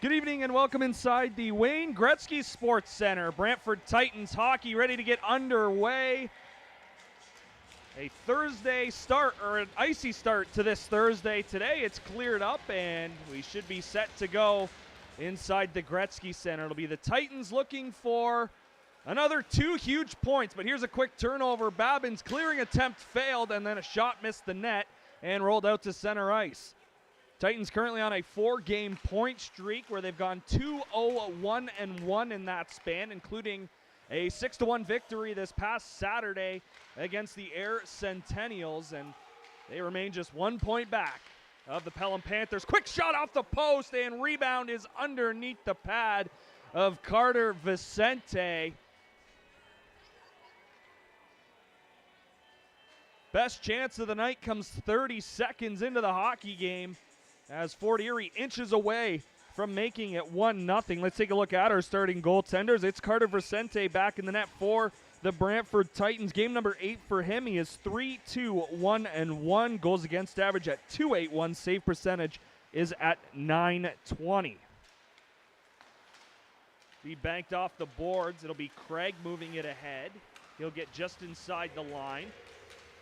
Good evening and welcome inside the Wayne Gretzky Sports Center. Brantford Titans hockey ready to get underway. A Thursday start, or an icy start to this Thursday. Today it's cleared up and we should be set to go inside the Gretzky Center. It'll be the Titans looking for another 2 huge points, but here's a quick turnover. Babin's clearing attempt failed, and then a shot missed the net and rolled out to center ice. Titans currently on a 4-game point streak where they've gone 2-0-1-1 in that span, including a 6-1 victory this past Saturday against the Erie Centennials, and they remain just 1 point back of the Pelham Panthers. Quick shot off the post, and rebound is underneath the pad of Carter Vicente. Best chance of the night comes 30 seconds into the hockey game as Fort Erie inches away from making it 1-0. Let's take a look at our starting goaltenders. It's Carter Vicente back in the net for the Brantford Titans. Game number 8 for him. He is 3-2-1-1. Goals against average at .281. Save percentage is at .920. Be banked off the boards. It'll be Craig moving it ahead. He'll get just inside the line.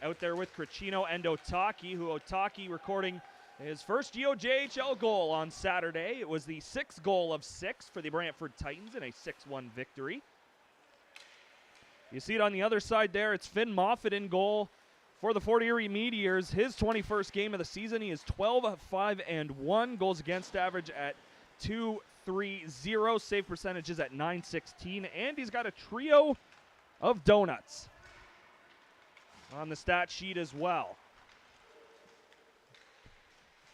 Out there with Cricino and Otaki, who Otaki recording his first GOJHL goal on Saturday. It was the 6th goal of 6 for the Brantford Titans in a 6-1 victory. You see it on the other side there. It's Finn Moffat in goal for the Fort Erie Meteors. His 21st game of the season. He is 12-5-1. Goals against average at .230. Save percentages at .916. And he's got a trio of donuts on the stat sheet as well.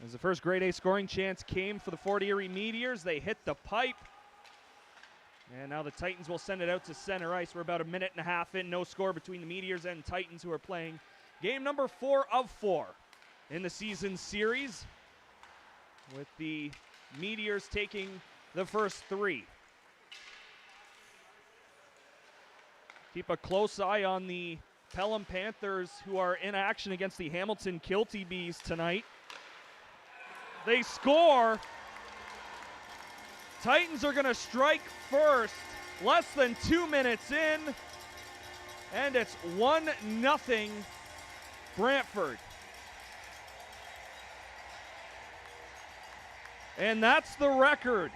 As the first grade A scoring chance came for the Fort Erie Meteors, they hit the pipe. And now the Titans will send it out to center ice. We're about a minute and a half in. No score between the Meteors and Titans, who are playing game number 4 of 4 in the season series, with the Meteors taking the first 3. Keep a close eye on the Pelham Panthers, who are in action against the Hamilton Kilty Bees tonight. They score. Titans are going to strike first. Less than 2 minutes in. And it's 1-0 Brantford. And that's the record.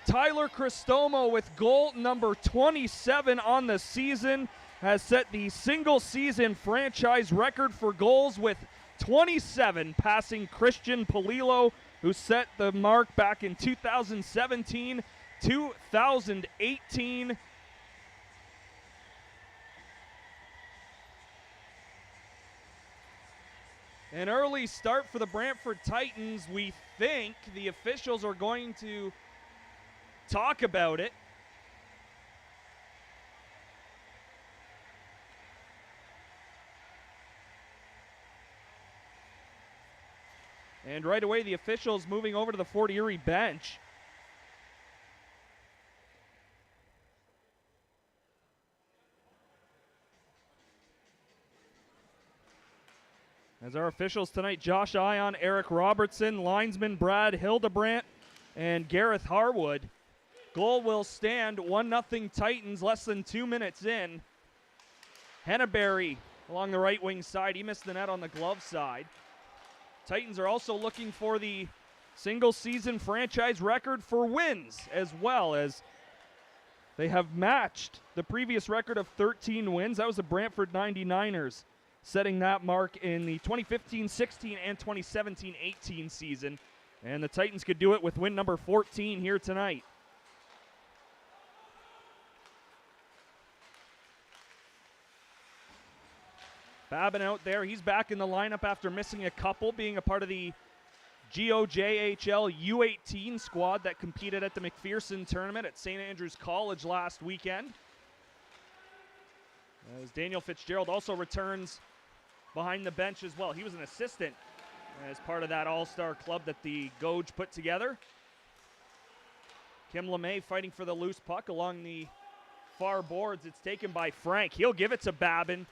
Tyler Cristomo, with goal number 27 on the season, has set the single-season franchise record for goals with 27, passing Christian Polillo, who set the mark back in 2017, 2018. An early start for the Brantford Titans. We think the officials are going to talk about it. And right away, the officials moving over to the Fort Erie bench. As our officials tonight, Josh Ion, Eric Robertson, linesman Brad Hildebrandt, and Gareth Harwood. Goal will stand, 1-0 Titans, less than 2 minutes in. Henneberry along the right wing side. He missed the net on the glove side. Titans are also looking for the single-season franchise record for wins, as well as they have matched the previous record of 13 wins. That was the Brantford 99ers, setting that mark in the 2015-16 and 2017-18 season. And the Titans could do it with win number 14 here tonight. Babin out there. He's back in the lineup after missing a couple, being a part of the GOJHL U18 squad that competed at the McPherson tournament at St. Andrews College last weekend. As Daniel Fitzgerald also returns behind the bench as well. He was an assistant as part of that all-star club that the Goj put together. Kim LeMay fighting for the loose puck along the far boards. It's taken by Frank. He'll give it to Babin.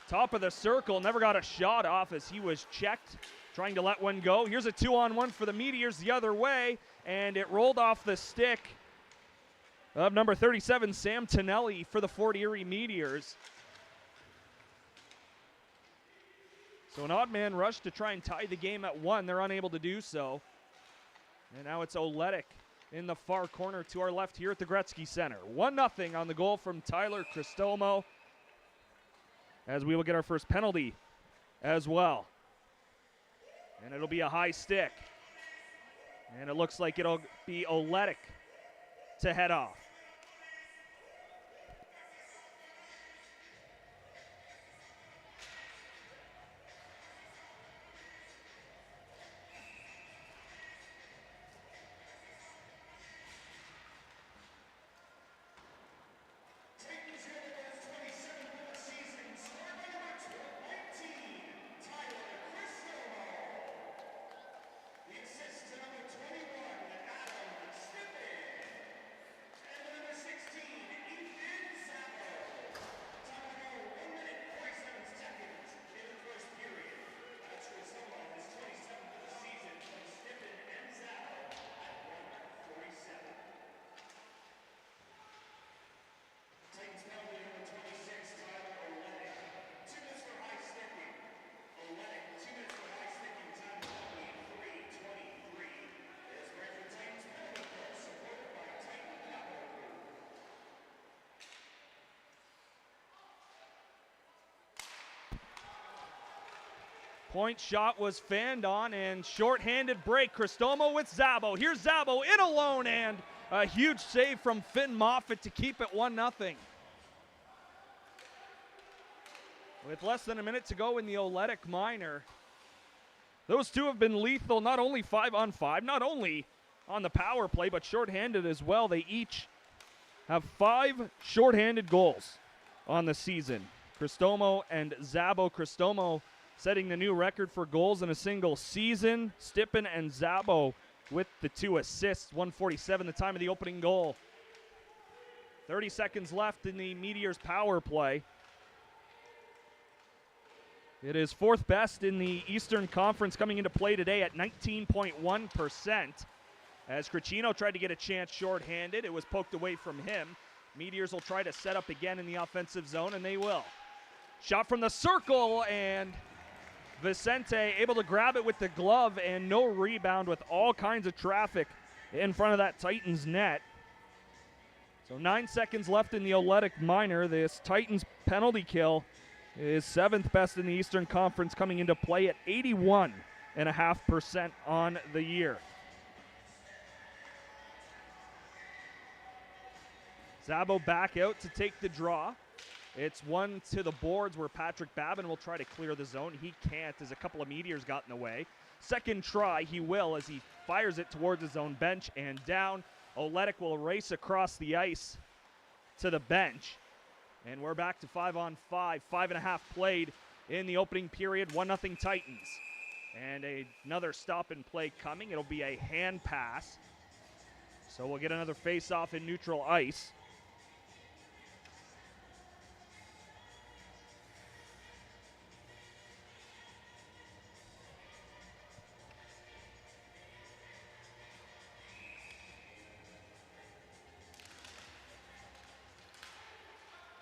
Top of the circle, never got a shot off as he was checked, trying to let one go. Here's a 2-on-1 for the Meteors the other way, and it rolled off the stick of number 37, Sam Tonelli, for the Fort Erie Meteors. So an odd man rush to try and tie the game at 1. They're unable to do so. And now it's Oletic in the far corner to our left here at the Gretzky Center. 1-0 on the goal from Tyler Cristomo, as we will get our first penalty as well. And it'll be a high stick. And it looks like it'll be Oletic to head off. Point shot was fanned on, and shorthanded break. Cristomo with Zabo. Here's Zabo in alone, and a huge save from Finn Moffat to keep it 1-0. With less than a minute to go in the Oletic minor, those two have been lethal, not only 5-on-5, not only on the power play, but shorthanded as well. They each have 5 shorthanded goals on the season. Cristomo and Zabo. Cristomo setting the new record for goals in a single season. Stippen and Zabo with the 2 assists. 1:47 the time of the opening goal. 30 seconds left in the Meteors power play. It is 4th best in the Eastern Conference, coming into play today at 19.1%. As Cricino tried to get a chance shorthanded, it was poked away from him. Meteors will try to set up again in the offensive zone, and they will. Shot from the circle, and Vicente able to grab it with the glove, and no rebound with all kinds of traffic in front of that Titans net. So 9 seconds left in the Oletic minor. This Titans penalty kill is 7th best in the Eastern Conference, coming into play at 81.5% on the year. Zabo back out to take the draw. It's one to the boards where Patrick Babin will try to clear the zone. He can't, as a couple of Meteors got in the way. Second try, he will, as he fires it towards his own bench and down. Oletic will race across the ice to the bench. And we're back to 5-on-5, 5.5 played in the opening period, 1-0 Titans. And another stop and play coming. It'll be a hand pass. So we'll get another face-off in neutral ice.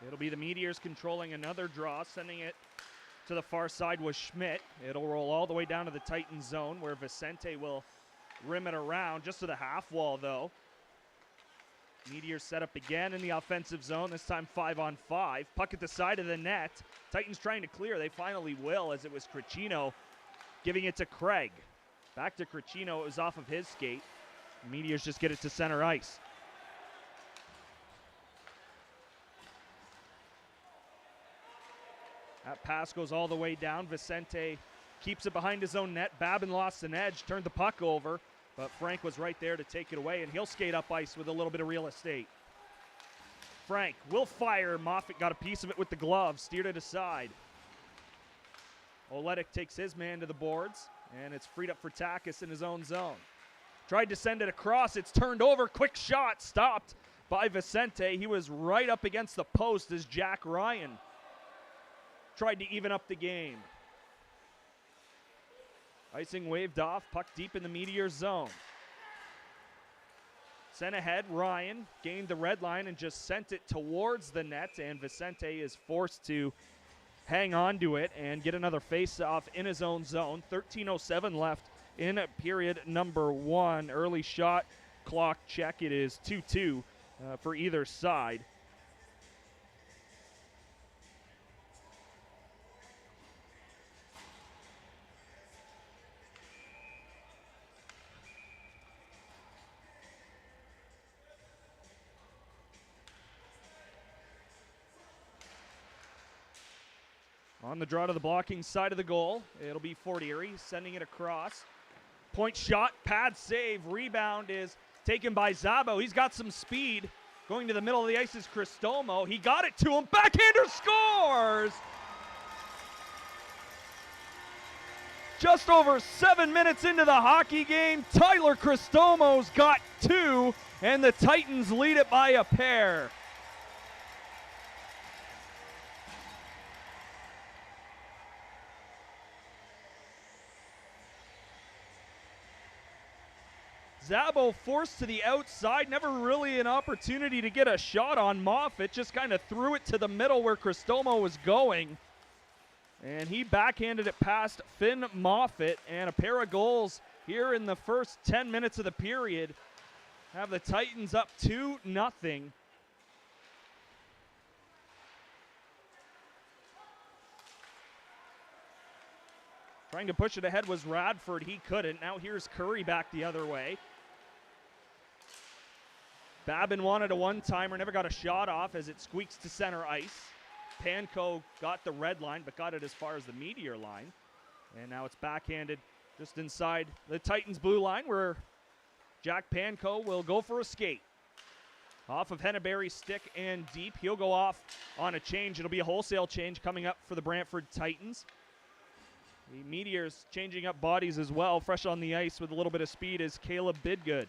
It'll be the Meteors controlling another draw, sending it to the far side was Schmidt. It'll roll all the way down to the Titan zone, where Vicente will rim it around just to the half wall, though. Meteors set up again in the offensive zone, this time 5-on-5. Puck at the side of the net. Titans trying to clear. They finally will, as it was Cricino giving it to Craig. Back to Cricino. It was off of his skate. Meteors just get it to center ice. That pass goes all the way down. Vicente keeps it behind his own net. Babin lost an edge, turned the puck over, but Frank was right there to take it away, and he'll skate up ice with a little bit of real estate. Frank will fire. Moffat got a piece of it with the glove, steered it aside. Oletic takes his man to the boards, and it's freed up for Takis in his own zone. Tried to send it across. It's turned over. Quick shot stopped by Vicente. He was right up against the post as Jack Ryan tried to even up the game. Icing waved off, puck deep in the Meteors zone. Sent ahead, Ryan gained the red line and just sent it towards the net, and Vicente is forced to hang on to it and get another face-off in his own zone. 13:07 left in period number 1. Early shot clock check. It is 2-2 for either side. On the draw to the blocking side of the goal, it'll be Fort Erie sending it across. Point shot, pad save, rebound is taken by Zabo. He's got some speed. Going to the middle of the ice is Cristomo. He got it to him. Backhander scores! Just over 7 minutes into the hockey game, Tyler Cristomo's got 2, and the Titans lead it by a pair. Zabo forced to the outside, never really an opportunity to get a shot on Moffitt, just kind of threw it to the middle where Cristomo was going. And he backhanded it past Finn Moffitt, and a pair of goals here in the first 10 minutes of the period have the Titans up 2-0. Trying to push it ahead was Radford. He couldn't. Now here's Curry back the other way. Babin wanted a one-timer, never got a shot off as it squeaks to center ice. Panko got the red line, but got it as far as the Meteor line. And now it's backhanded just inside the Titans blue line where Jack Panko will go for a skate. Off of Henneberry's stick and deep. He'll go off on a change. It'll be a wholesale change coming up for the Brantford Titans. The Meteors changing up bodies as well. Fresh on the ice with a little bit of speed is Caleb Bidgood.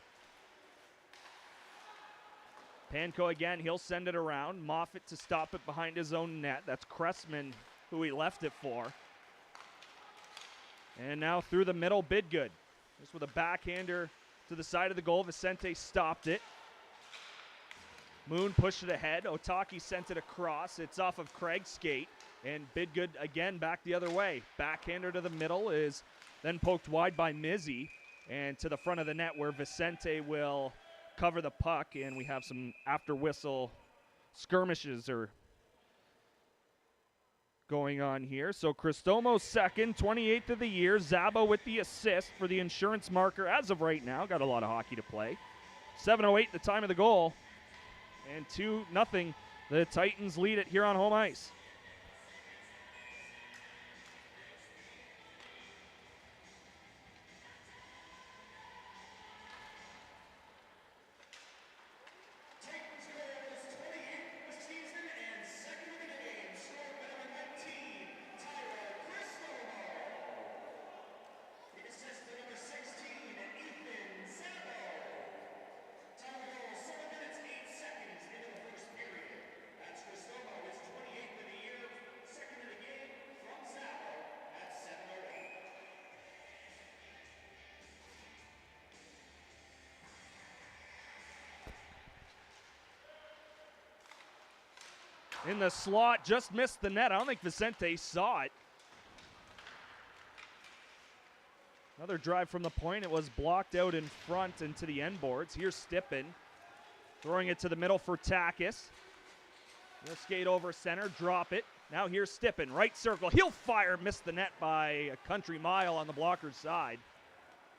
Panko again, he'll send it around. Moffitt to stop it behind his own net. That's Cressman who he left it for. And now through the middle, Bidgood. Just with a backhander to the side of the goal. Vicente stopped it. Moon pushed it ahead. Otaki sent it across. It's off of Craig's skate. And Bidgood again back the other way. Backhander to the middle is then poked wide by Mizzy. And to the front of the net where Vicente will cover the puck, and we have some after whistle skirmishes are going on here. So Cristomo's second, 28th of the year. Zabo with the assist for the insurance marker as of right now. Got a lot of hockey to play. 7:08 the time of the goal. And 2-0. The Titans lead it here on home ice. In the slot, just missed the net. I don't think Vicente saw it. Another drive from the point. It was blocked out in front and to the end boards. Here's Stippen throwing it to the middle for Takis. He'll skate over center, drop it. Now here's Stippen, right circle. He'll fire, missed the net by a country mile on the blocker's side.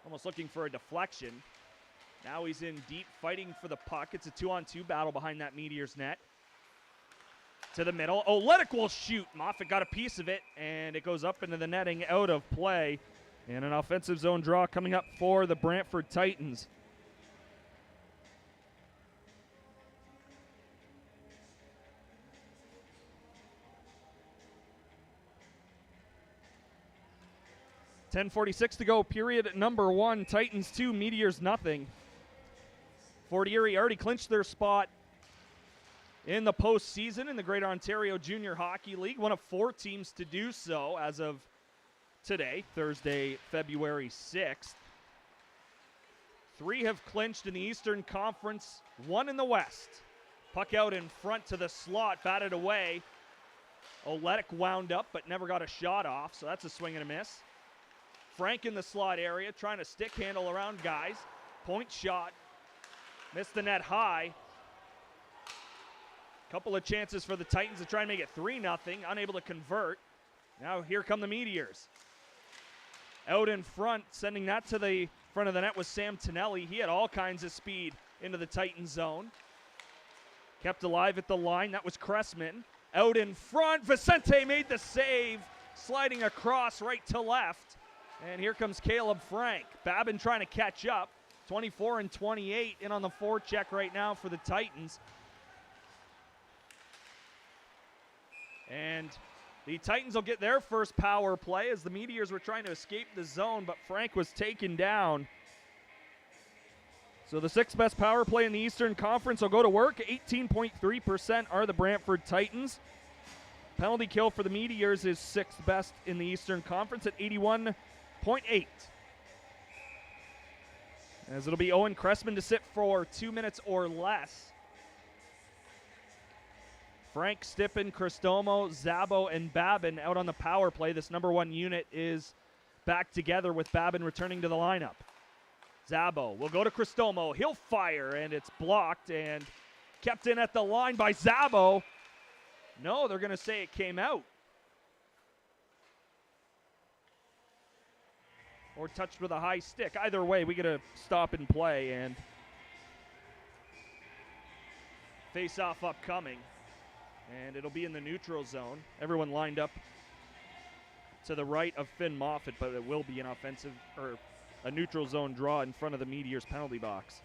Almost looking for a deflection. Now he's in deep, fighting for the puck. It's a 2-on-2 battle behind that Meteors net. To the middle. Oletic will shoot. Moffitt got a piece of it, and it goes up into the netting, out of play. And an offensive zone draw coming up for the Brantford Titans. .10:46 to go, period number 1. Titans 2, Meteors nothing. Fort Erie already clinched their spot in the postseason in the Greater Ontario Junior Hockey League. One of 4 teams to do so as of today, Thursday, February 6th. 3 have clinched in the Eastern Conference, 1 in the West. Puck out in front to the slot, batted away. Oletic wound up, but never got a shot off, so that's a swing and a miss. Frank in the slot area, trying to stick handle around guys. Point shot, missed the net high. Couple of chances for the Titans to try and make it 3-0, unable to convert. Now here come the Meteors. Out in front, sending that to the front of the net was Sam Tonelli. He had all kinds of speed into the Titan zone. Kept alive at the line, that was Cressman. Out in front, Vicente made the save, sliding across right to left. And here comes Caleb Frank. Babin trying to catch up. 24 and 28 in on the forecheck right now for the Titans. And the Titans will get their first power play as the Meteors were trying to escape the zone, but Frank was taken down. So the 6th best power play in the Eastern Conference will go to work. 18.3% are the Brantford Titans. Penalty kill for the Meteors is 6th best in the Eastern Conference at 81.8. As it'll be Owen Cressman to sit for 2 minutes or less. Frank, Stippen, Cristomo, Zabo, and Babin out on the power play. This number 1 unit is back together with Babin returning to the lineup. Zabo will go to Cristomo. He'll fire, and it's blocked and kept in at the line by Zabo. No, they're going to say it came out. Or touched with a high stick. Either way, we get a stop and play, and face-off upcoming. And it'll be in the neutral zone. Everyone lined up to the right of Finn Moffitt, but it will be an offensive or a neutral zone draw in front of the Meteors penalty box.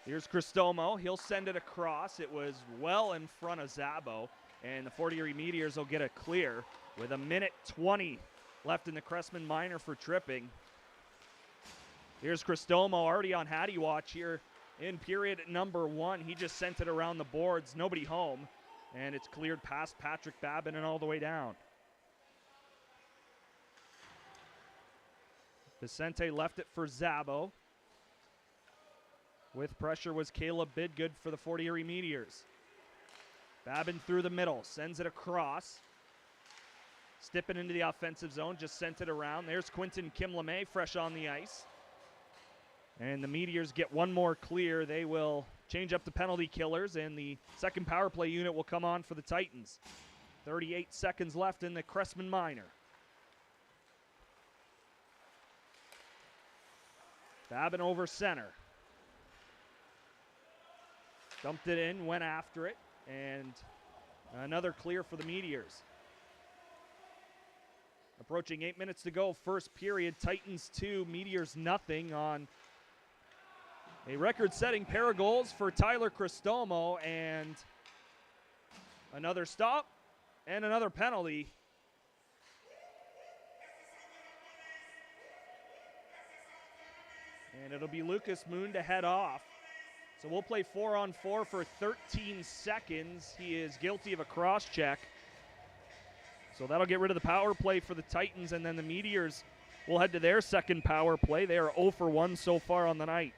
Here's Cristomo. He'll send it across. It was well in front of Zabo. And the Fort Erie Meteors will get a clear with 1:20 left in the Cressman minor for tripping. Here's Cristomo already on Hattie watch here in period number 1. He just sent it around the boards. Nobody home. And it's cleared past Patrick Babin and all the way down. Vicente left it for Zabo. With pressure was Caleb Bidgood for the Fort Erie Meteors. Babin through the middle, sends it across. Stippen into the offensive zone, just sent it around. There's Quinton Kim-LeMay fresh on the ice. And the Meteors get one more clear. They will change up the penalty killers, and the second power play unit will come on for the Titans. 38 seconds left in the Cressman minor. Babin over center. Dumped it in, went after it, and another clear for the Meteors. Approaching 8 minutes to go, first period. Titans 2, Meteors nothing on a record-setting pair of goals for Tyler Cristomo, and another stop and another penalty. And it'll be Lucas Moon to head off. So we'll play 4-on-4 for 13 seconds. He is guilty of a cross-check. So that'll get rid of the power play for the Titans, and then the Meteors will head to their second power play. They are 0 for 1 so far on the night.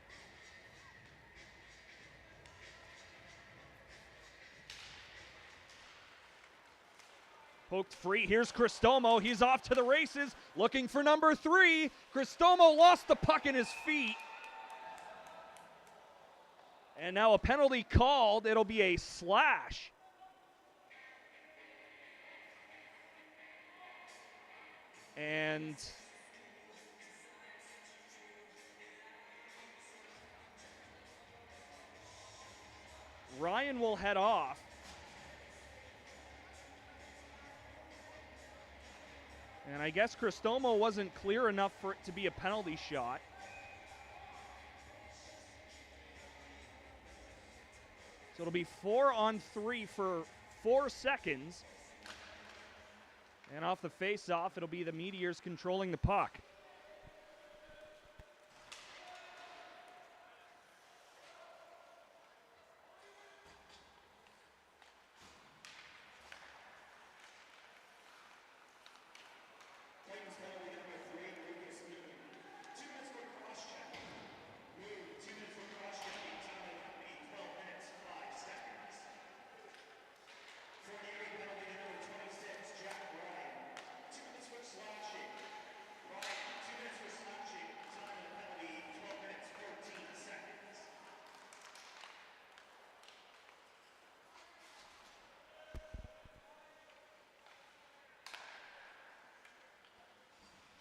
Poked free. Here's Cristomo. He's off to the races, looking for number 3. Cristomo lost the puck in his feet. And now a penalty called. It'll be a slash. And Ryan will head off. And I guess Cristomo wasn't clear enough for it to be a penalty shot. So it'll be 4-on-3 for 4 seconds. And off the face-off, it'll be the Meteors controlling the puck.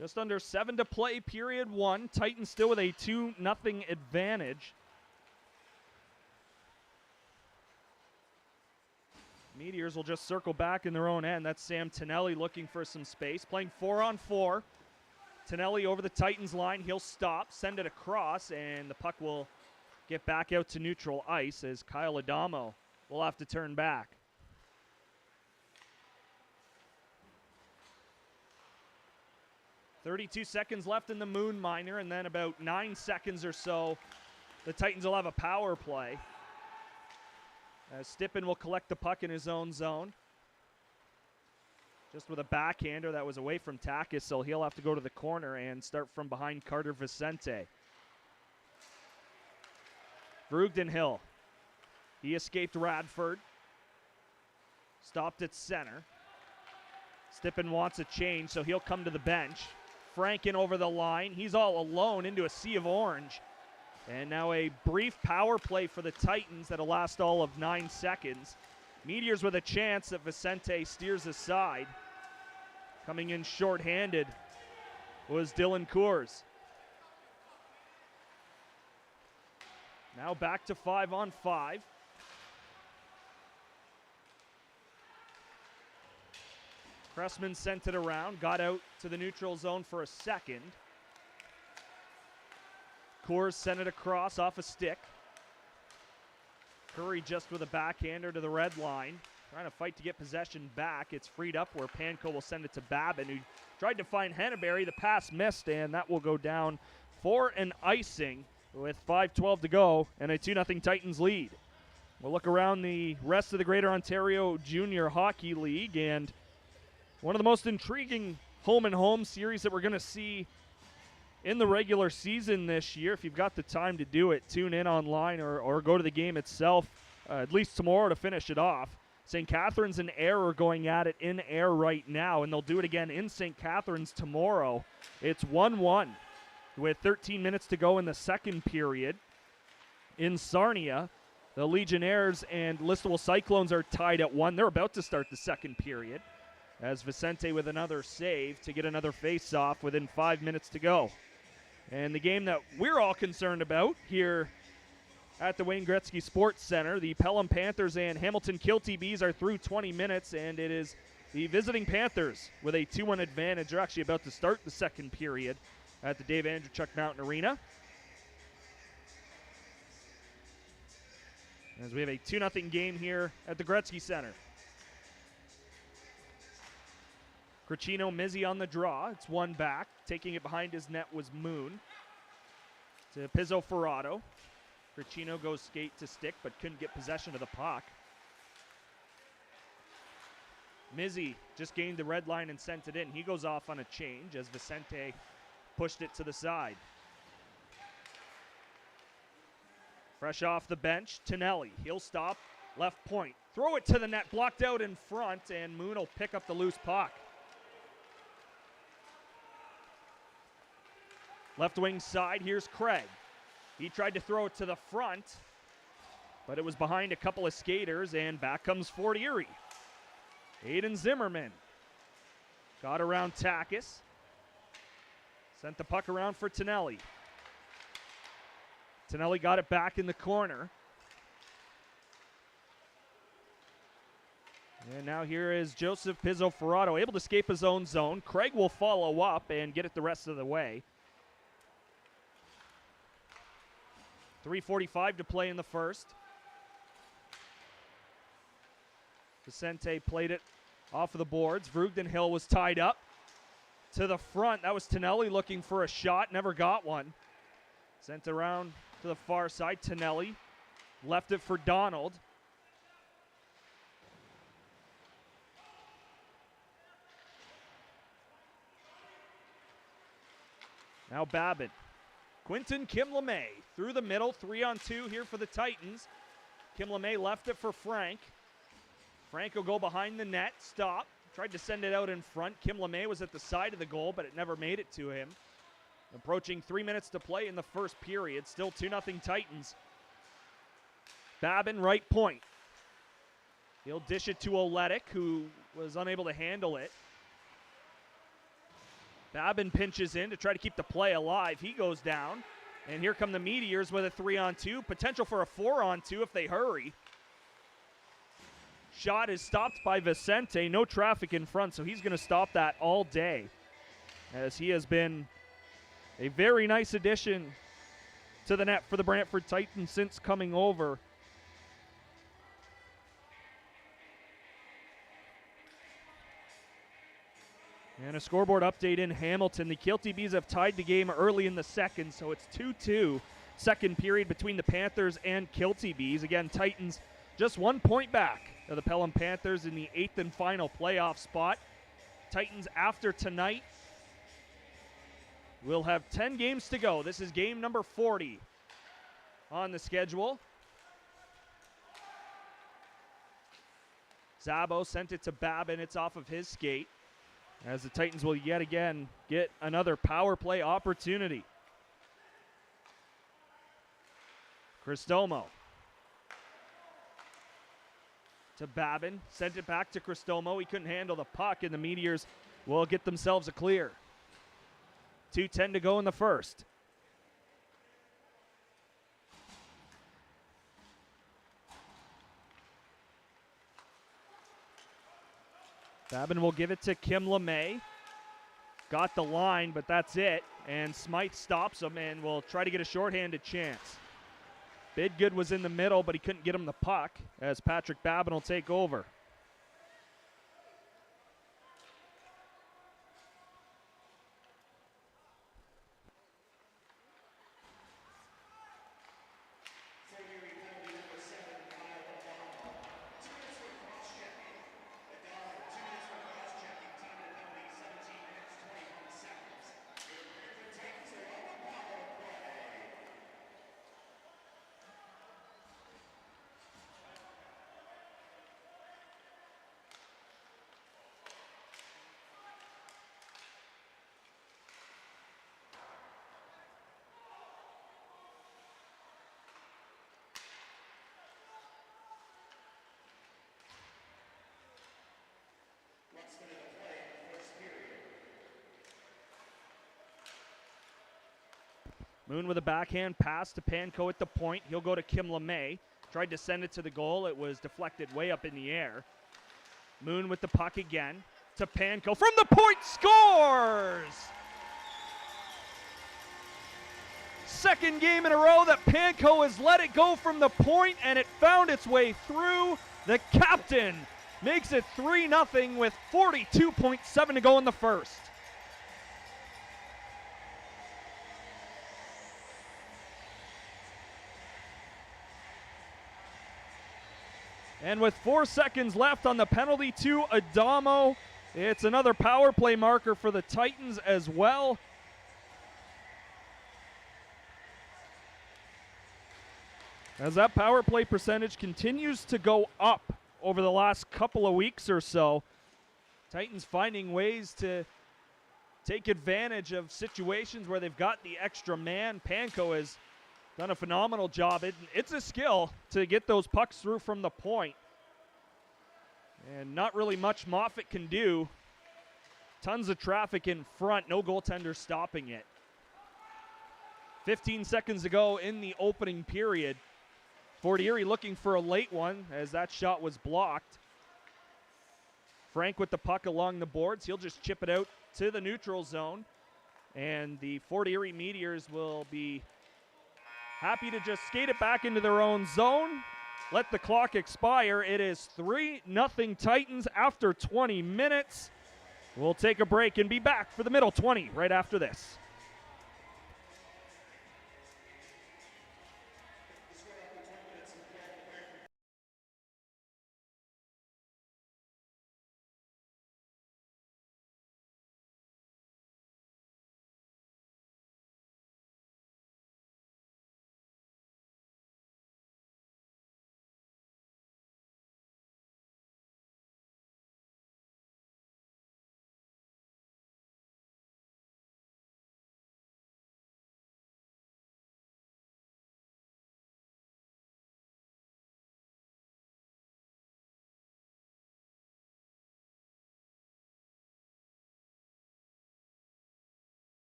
Just under 7 to play, period 1. Titans still with a 2-0 advantage. Meteors will just circle back in their own end. That's Sam Tonelli looking for some space. Playing 4-on-4. Tonelli over the Titans line. He'll stop, send it across, and the puck will get back out to neutral ice as Kyle Adamo will have to turn back. 32 seconds left in the Moon Minor, and then about 9 seconds or so, the Titans will have a power play. As Stippen will collect the puck in his own zone. Just with a backhander that was away from Takis, so he'll have to go to the corner and start from behind Carter Vicente. Brugden Hill. He escaped Radford. Stopped at center. Stippen wants a change, so he'll come to the bench. Franken over the line. He's all alone into a sea of orange. And now a brief power play for the Titans that'll last all of 9 seconds. Meteors with a chance that Vicente steers aside. Coming in shorthanded was Dylan Coors. Now back to 5-on-5. Cressman sent it around, got out to the neutral zone for a second. Coors sent it across off a stick. Curry just with a backhander to the red line. Trying to fight to get possession back. It's freed up where Panko will send it to Babin, who tried to find Henneberry. The pass missed, and that will go down for an icing with 5:12 to go and a 2-0 Titans lead. We'll look around the rest of the Greater Ontario Junior Hockey League, and one of the most intriguing home-and-home series that we're going to see in the regular season this year. If you've got the time to do it, tune in online or go to the game itself, at least tomorrow to finish it off. St. Catharines and Erie are going at it in Erie right now, and they'll do it again in St. Catharines tomorrow. It's 1-1 with 13 minutes to go in the second period. In Sarnia, the Legionnaires and Listowel Cyclones are tied at 1. They're about to start the second period, as Vicente with another save to get another face-off within 5 minutes to go. And the game that we're all concerned about here at the Wayne Gretzky Sports Center, the Pelham Panthers and Hamilton Kilty Bees are through 20 minutes, and it is the visiting Panthers with a 2-1 advantage. They're actually about to start the second period at the Dave Andrechuk Mountain Arena. As we have a 2-0 game here at the Gretzky Center. Cricino Mizzi on the draw. It's one back. Taking it behind his net was Moon. To Pizzo Ferrato. Cricino goes skate to stick, but couldn't get possession of the puck. Mizzi just gained the red line and sent it in. He goes off on a change as Vicente pushed it to the side. Fresh off the bench, Tonelli. He'll stop, left point. Throw it to the net, blocked out in front, and Moon will pick up the loose puck. Left wing side, here's Craig. He tried to throw it to the front, but it was behind a couple of skaters, and back comes Fort Erie. Aiden Zimmerman got around Takis. Sent the puck around for Tonelli. Tonelli got it back in the corner. And now here is Joseph Pizzo Ferrato, able to escape his own zone. Craig will follow up and get it the rest of the way. 3:45 to play in the first. Vicente played it off of the boards. Vrugdenhill was tied up to the front. That was Tonelli looking for a shot, never got one. Sent around to the far side. Tonelli left it for Donald. Now Babin. Quinton Kim-LeMay through the middle, 3-on-2 here for the Titans. Kim-LeMay left it for Frank. Frank will go behind the net, stop. Tried to send it out in front. Kim-LeMay was at the side of the goal, but it never made it to him. Approaching 3 minutes to play in the first period. Still 2-0 Titans. Babin, right point. He'll dish it to Oletic, who was unable to handle it. Babin pinches in to try to keep the play alive. He goes down. And here come the Meteors with a 3-on-2. Potential for a 4-on-2 if they hurry. Shot is stopped by Vicente. No traffic in front, so he's going to stop that all day, as he has been a very nice addition to the net for the Brantford Titans since coming over. And a scoreboard update in Hamilton. The Kilty Bees have tied the game early in the second, so it's 2-2. Second period between the Panthers and Kilty Bees. Again, Titans just 1 point back of the Pelham Panthers in the 8th and final playoff spot. Titans, after tonight, will have 10 games to go. This is game number 40 on the schedule. Zabo sent it to Babin. It's off of his skate, as the Titans will yet again get another power play opportunity. Cristomo to Babin, sent it back to Cristomo. He couldn't handle the puck, and the Meteors will get themselves a clear. 2:10 to go in the first. Babin will give it to Kim-LeMay. Got the line, but that's it. And Smythe stops him and will try to get a shorthanded chance. Bidgood was in the middle, but he couldn't get him the puck, as Patrick Babin will take over. Moon with a backhand pass to Panko at the point. He'll go to Kim-LeMay. Tried to send it to the goal. It was deflected way up in the air. Moon with the puck again to Panko. From the point, scores! Second game in a row that Panko has let it go from the point, and it found its way through. The captain makes it 3-0 with 42.7 to go in the first. And with 4 seconds left on the penalty to Adamo, it's another power play marker for the Titans as well. As that power play percentage continues to go up over the last couple of weeks or so, Titans finding ways to take advantage of situations where they've got the extra man. Panko has done a phenomenal job. It's a skill to get those pucks through from the point. And not really much Moffett can do. Tons of traffic in front, no goaltender stopping it. 15 seconds to go in the opening period. Fort Erie looking for a late one, as that shot was blocked. Frank with the puck along the boards. He'll just chip it out to the neutral zone. And the Fort Erie Meteors will be happy to just skate it back into their own zone. let the clock expire. It is 3-0 Titans after 20 minutes. We'll take a break and be back for the middle 20 right after this.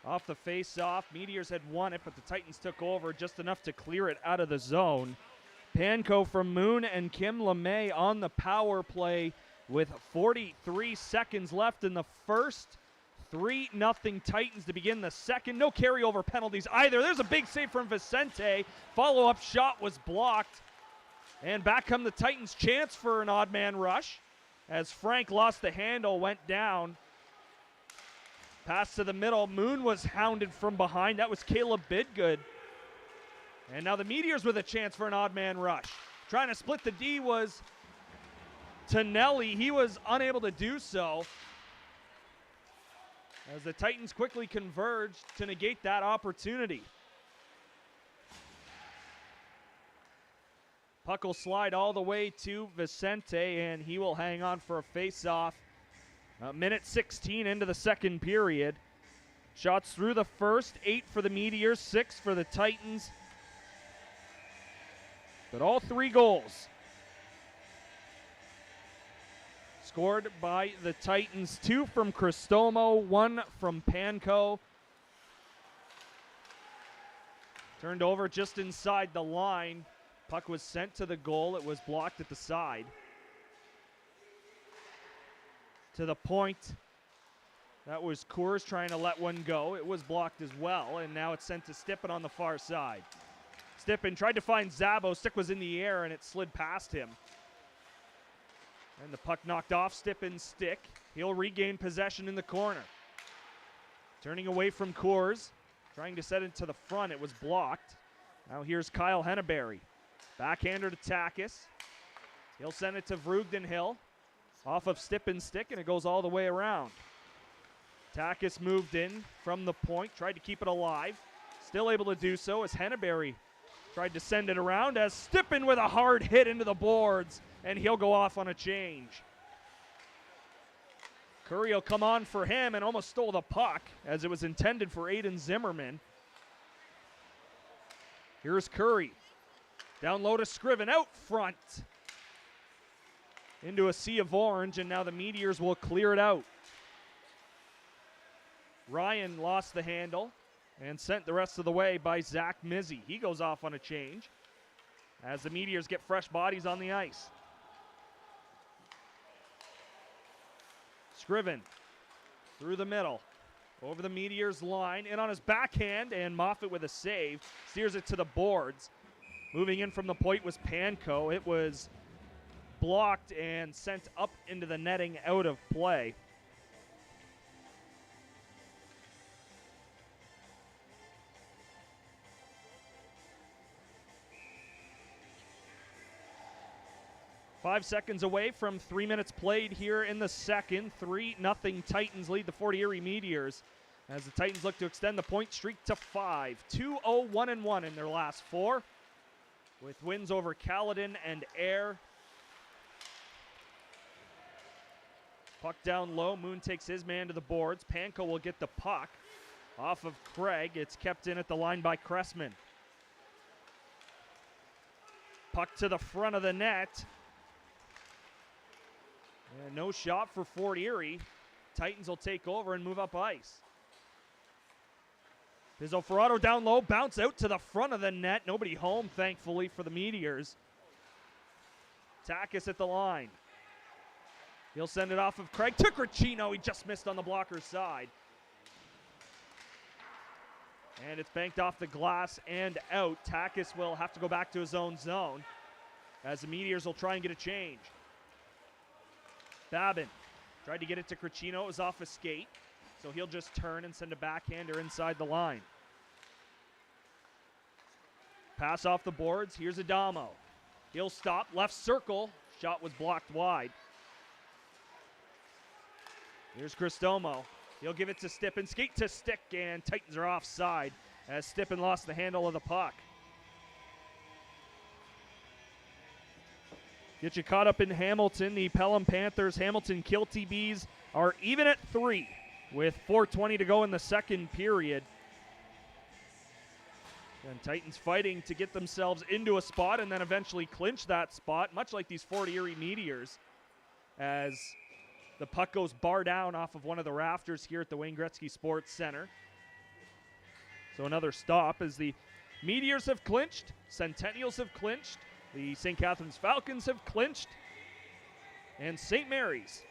Off the face-off, Meteors had won it, but the Titans took over just enough to clear it out of the zone. Panko from Moon and Kim LeMay on the power play with 43 seconds left in the first. 3-0 Titans to begin the second. No carryover penalties either. There's a big save from Vicente. Follow-up shot was blocked. And back come the Titans' chance for an odd man rush as Frank lost the handle, went down. Pass to the middle. Moon was hounded from behind. That was Caleb Bidgood. And now the Meteors with a chance for an odd man rush. Trying to split the D was Tonelli. He was unable to do so, as the Titans quickly converged to negate that opportunity. Puck will slide all the way to Vicente, and he will hang on for a face-off. Minute 16 into the second period. Shots through the first, 8 for the Meteors, 6 for the Titans. But all 3 goals scored by the Titans. 2 from Cristomo, 1 from Panko. Turned over just inside the line. Puck was sent to the goal. It was blocked at the side. To the point. That was Coors trying to let one go. It was blocked as well, and now it's sent to Stippen on the far side. Stippen tried to find Zabo. Stick was in the air, and it slid past him. And the puck knocked off Stippen's stick. He'll regain possession in the corner. Turning away from Coors, trying to set it to the front. It was blocked. Now here's Kyle Henneberry. Backhander to Takis. He'll send it to Vrugdenhill. Off of Stippen's stick, and it goes all the way around. Takis moved in from the point, tried to keep it alive. Still able to do so as Henneberry tried to send it around, as Stippen with a hard hit into the boards, and he'll go off on a change. Curry will come on for him and almost stole the puck as it was intended for Aiden Zimmerman. Here's Curry. Down low to Scriven, out front. Into a sea of orange, and now the Meteors will clear it out. Ryan lost the handle and sent the rest of the way by Zach Mizzy. He goes off on a change as the Meteors get fresh bodies on the ice. Scriven through the middle, over the Meteors line, in on his backhand, and Moffat with a save, steers it to the boards. Moving in from the point was Panko. It was blocked and sent up into the netting, out of play. Five seconds away from 3 minutes played here in the second. 3-0 Titans lead the Fort Erie Meteors as the Titans look to extend the point streak to 5. 2-0-1-1 in their last 4, with wins over Caledon and Ayr. Puck down low. Moon takes his man to the boards. Panko will get the puck off of Craig. It's kept in at the line by Cressman. Puck to the front of the net. And no shot for Fort Erie. Titans will take over and move up ice. Pizzoferrato down low, bounce out to the front of the net. Nobody home, thankfully, for the Meteors. Takis at the line. He'll send it off of Craig to Cricino. He just missed on the blocker's side. And it's banked off the glass and out. Takis will have to go back to his own zone as the Meteors will try and get a change. Babin tried to get it to Cricino. It was off a skate, so he'll just turn and send a backhander inside the line. Pass off the boards. Here's Adamo. He'll stop. Left circle. Shot was blocked wide. Here's Cristomo. He'll give it to Stippen. Skate to stick, and Titans are offside as Stippen lost the handle of the puck. Get you caught up in Hamilton. The Pelham Panthers, Hamilton Kilty Bees are even at 3 with 4:20 to go in the second period. And Titans fighting to get themselves into a spot and then eventually clinch that spot, much like these Fort Erie Meteors, as the puck goes bar down off of one of the rafters here at the Wayne Gretzky Sports Center. So another stop as the Meteors have clinched, Centennials have clinched, the St. Catharines Falcons have clinched, and St. Mary's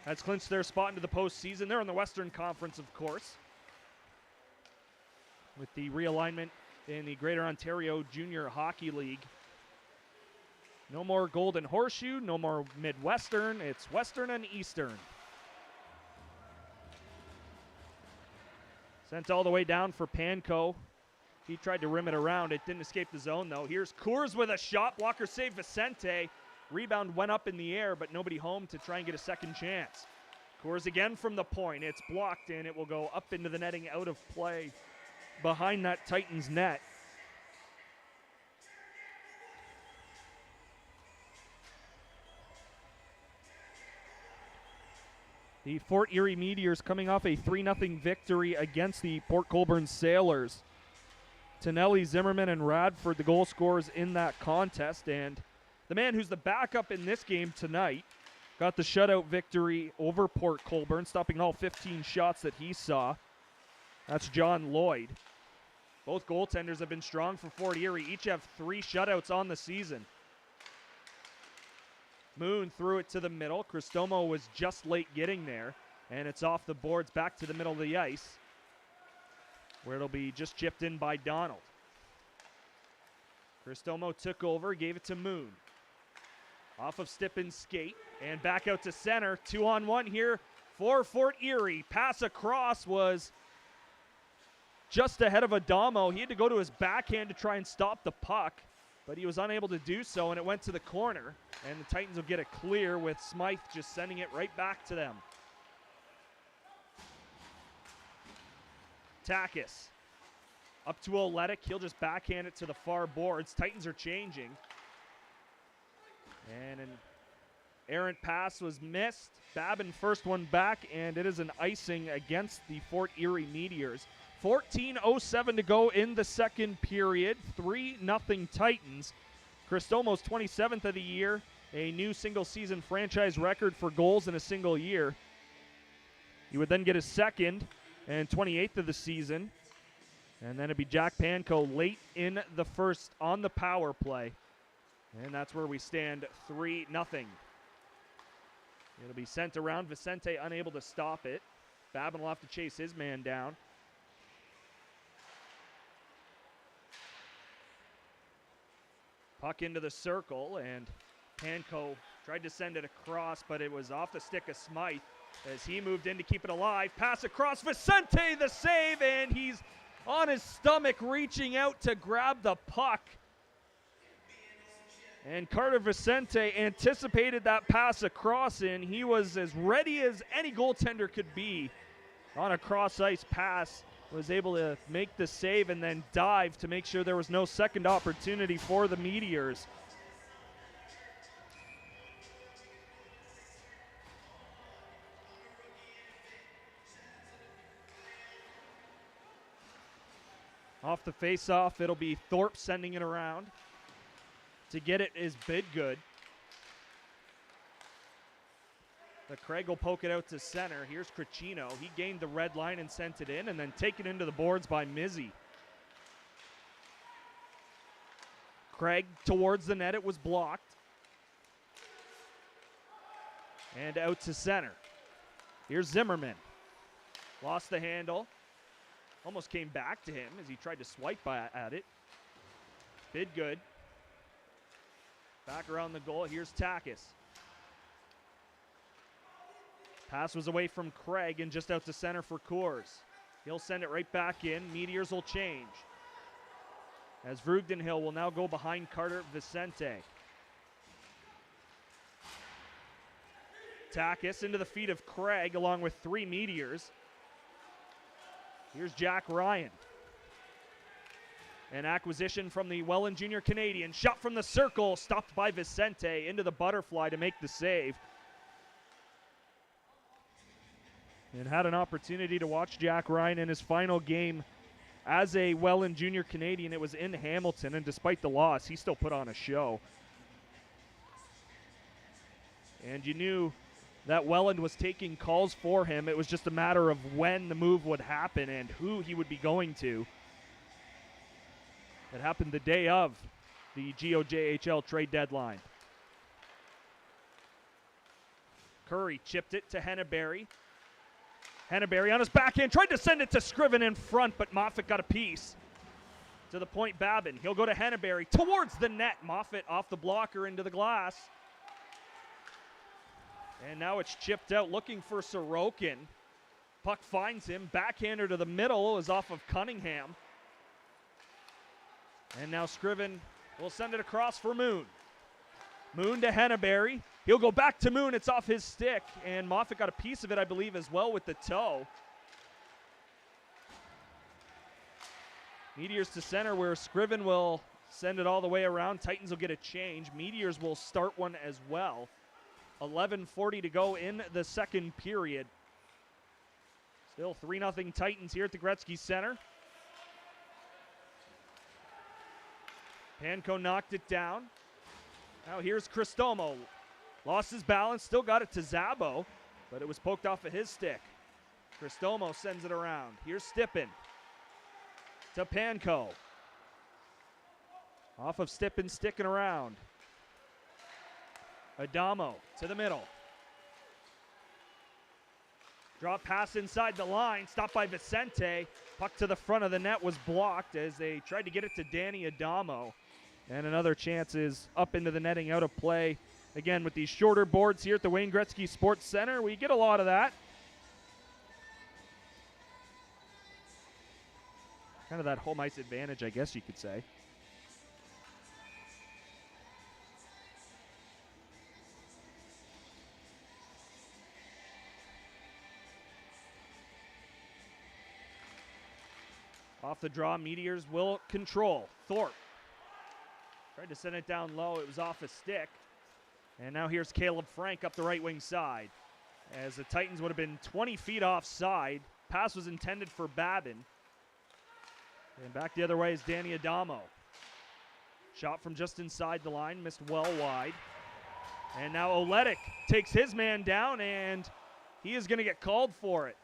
has clinched their spot into the postseason. They're in the Western Conference, of course, with the realignment in the Greater Ontario Junior Hockey League. No more Golden Horseshoe, no more Midwestern. It's Western and Eastern. Sent all the way down for Panko. He tried to rim it around. It didn't escape the zone, though. Here's Coors with a shot. Blocker save Vicente. Rebound went up in the air, but nobody home to try and get a second chance. Coors again from the point. It's blocked, and it will go up into the netting, out of play behind that Titans net. The Fort Erie Meteors coming off a 3-0 victory against the Port Colborne Sailors. Tonelli, Zimmerman, and Radford, the goal scorers in that contest. And the man who's the backup in this game tonight got the shutout victory over Port Colborne, stopping all 15 shots that he saw. That's John Lloyd. Both goaltenders have been strong for Fort Erie. Each have 3 shutouts on the season. Moon threw it to the middle. Cristomo was just late getting there, and it's off the boards back to the middle of the ice, where it'll be just chipped in by Donald. Cristomo took over, gave it to Moon. Off of Stippin's skate, and back out to center. 2-on-1 here for Fort Erie. Pass across was just ahead of Adamo. He had to go to his backhand to try and stop the puck, but he was unable to do so, and it went to the corner. And the Titans will get a clear with Smythe just sending it right back to them. Takis up to Oletic. He'll just backhand it to the far boards. Titans are changing. And an errant pass was missed. Babin first one back, and it is an icing against the Fort Erie Meteors. 14:07 to go in the second period. 3-0 Titans. Cristomo's 27th of the year, a new single-season franchise record for goals in a single year. He would then get his second and 28th of the season. And then it'd be Jack Panko late in the first on the power play. And that's where we stand, 3-0. It'll be sent around. Vicente unable to stop it. Babin will have to chase his man down. Puck into the circle, and Panko tried to send it across, but it was off the stick of Smythe as he moved in to keep it alive. Pass across, Vicente the save, and he's on his stomach reaching out to grab the puck. And Carter Vicente anticipated that pass across, and he was as ready as any goaltender could be on a cross-ice pass. Was able to make the save and then dive to make sure there was no second opportunity for the Meteors. Off the face-off, it'll be Thorpe sending it around. To get it is Bidgood. The Craig will poke it out to center. Here's Cricino. He gained the red line and sent it in, and then taken into the boards by Mizzy. Craig towards the net. It was blocked. And out to center. Here's Zimmerman. Lost the handle. Almost came back to him as he tried to swipe at it. Bidgood. Back around the goal. Here's Takis. Pass was away from Craig and just out to center for Coors. He'll send it right back in. Meteors will change. As Vrugdenhill will now go behind Carter Vicente. Takis into the feet of Craig along with 3 Meteors. Here's Jack Ryan. An acquisition from the Welland Junior Canadian. Shot from the circle, stopped by Vicente into the butterfly to make the save. And had an opportunity to watch Jack Ryan in his final game as a Welland Junior Canadian. It was in Hamilton, and despite the loss, he still put on a show. And you knew that Welland was taking calls for him. It was just a matter of when the move would happen and who he would be going to. It happened the day of the GOJHL trade deadline. Curry chipped it to Henneberry. Henneberry on his backhand, tried to send it to Scriven in front, but Moffat got a piece. To the point, Babin. He'll go to Henneberry towards the net. Moffat off the blocker into the glass. And now it's chipped out, looking for Sorokin. Puck finds him. Backhander to the middle is off of Cunningham. And now Scriven will send it across for Moon. Moon to Henneberry. He'll go back to Moon. It's off his stick. And Moffat got a piece of it, I believe, as well with the toe. Meteors to center where Scriven will send it all the way around. Titans will get a change. Meteors will start one as well. 11:40 to go in the second period. Still 3-0 Titans here at the Gretzky Center. Panko knocked it down. Now here's Cristomo. Lost his balance, still got it to Zabo, but it was poked off of his stick. Cristomo sends it around. Here's Stippen to Panko. Off of Stippen, sticking around. Adamo to the middle. Drop pass inside the line, stopped by Vicente. Puck to the front of the net was blocked as they tried to get it to Danny Adamo. And another chance is up into the netting, out of play. Again, with these shorter boards here at the Wayne Gretzky Sports Center, we get a lot of that. Kind of that home ice advantage, I guess you could say. Off the draw, Meteors will control. Thorpe tried to send it down low. It was off a stick. And now here's Caleb Frank up the right wing side. As the Titans would have been 20 feet offside. Pass was intended for Babin. And back the other way is Danny Adamo. Shot from just inside the line, missed well wide. And now Oletic takes his man down, and he is going to get called for it.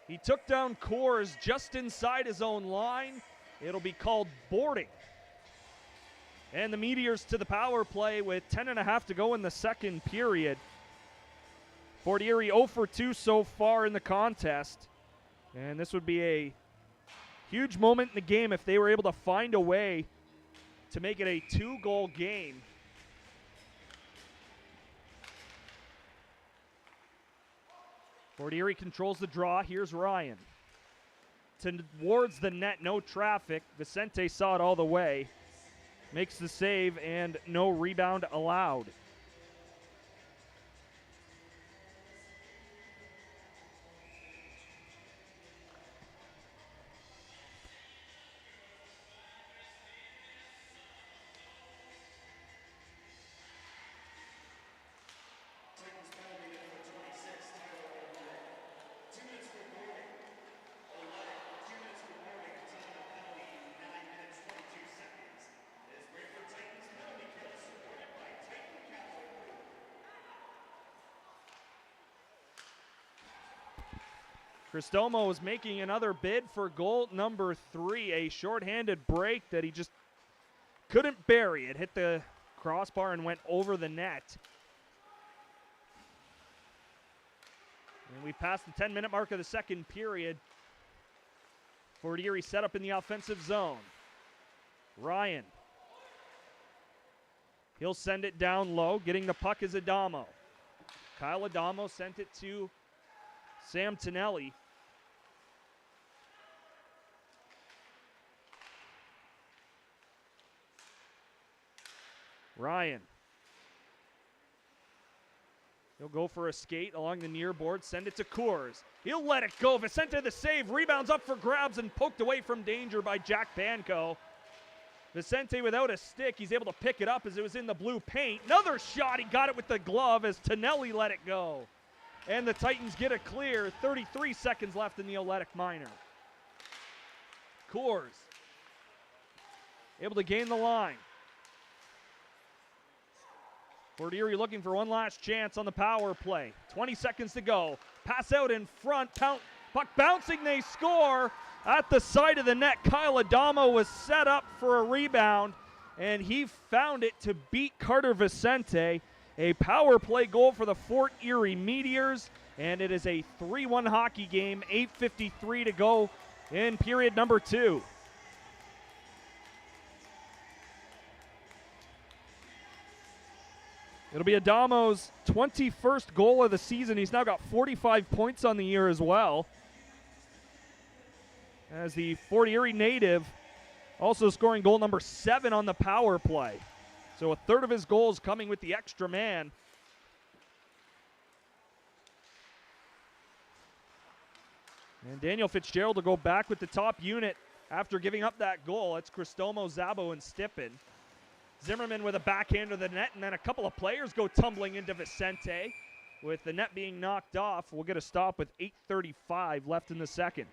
He took down Coors just inside his own line. It'll be called boarding. And the Meteors to the power play with 10.5 to go in the second period. Fort Erie 0 for 2 so far in the contest. And this would be a huge moment in the game if they were able to find a way to make it a 2-goal game. Fort Erie controls the draw. Here's Ryan. Towards the net, no traffic. Vicente saw it all the way. Makes the save and no rebound allowed. Cristomo was making another bid for goal number 3, a shorthanded break that he just couldn't bury. It hit the crossbar and went over the net. And we passed the 10-minute mark of the second period. Fort Erie set up in the offensive zone. Ryan. He'll send it down low. Getting the puck is Adamo. Kyle Adamo sent it to Sam Tonelli. Ryan. He'll go for a skate along the near board, send it to Coors. He'll let it go. Vicente the save, rebounds up for grabs and poked away from danger by Jack Panko. Vicente without a stick, he's able to pick it up as it was in the blue paint. Another shot, he got it with the glove as Tonelli let it go. And the Titans get a clear, 33 seconds left in the Oletic minor. Coors able to gain the line. Fort Erie looking for one last chance on the power play. 20 seconds to go. Pass out in front. Puck bouncing. They score at the side of the net. Kyle Adamo was set up for a rebound, and he found it to beat Carter Vicente. A power play goal for the Fort Erie Meteors, and it is a 3-1 hockey game. 8:53 to go in period number 2. It'll be Adamo's 21st goal of the season. He's now got 45 points on the year as well, as the Fort Erie native also scoring goal number 7 on the power play. So a third of his goals coming with the extra man. And Daniel Fitzgerald will go back with the top unit after giving up that goal. It's Cristomo, Zabo, and Stippen. Zimmerman with a backhand to the net, and then a couple of players go tumbling into Vicente. With the net being knocked off, we'll get a stop with 8:35 left in the second.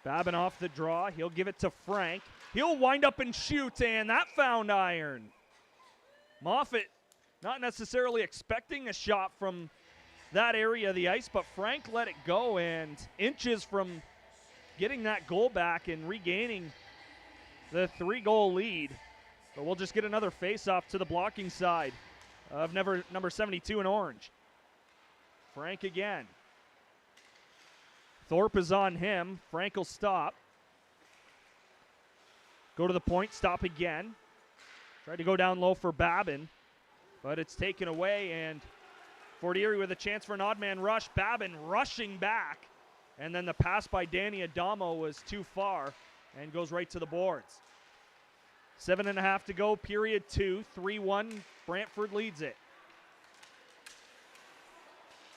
Babin off the draw. He'll give it to Frank. He'll wind up and shoot, and that found iron. Moffett not necessarily expecting a shot from that area of the ice, but Frank let it go, and inches from getting that goal back and regaining the 3-goal lead. But we'll just get another face-off to the blocking side of number 72 in orange. Frank again. Thorpe is on him. Frank will stop. Go to the point, stop again. Tried to go down low for Babin, but it's taken away, and Fort Erie with a chance for an odd man rush. Babin rushing back, and then the pass by Danny Adamo was too far and goes right to the boards. 7.5 to go, period 2. 3-1, Brantford leads it.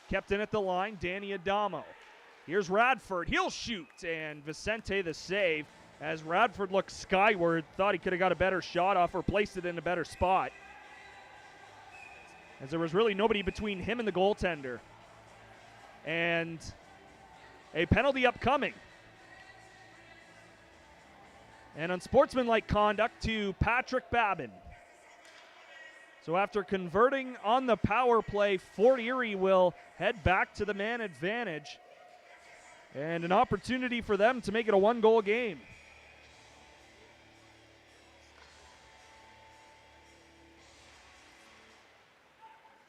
Kept in at the line, Danny Adamo. Here's Radford. He'll shoot, and Vicente the save as Radford looks skyward. Thought he could have got a better shot off or placed it in a better spot, as there was really nobody between him and the goaltender. And a penalty upcoming. And unsportsmanlike conduct to Patrick Babin. So after converting on the power play, Fort Erie will head back to the man advantage. And an opportunity for them to make it a 1-goal game.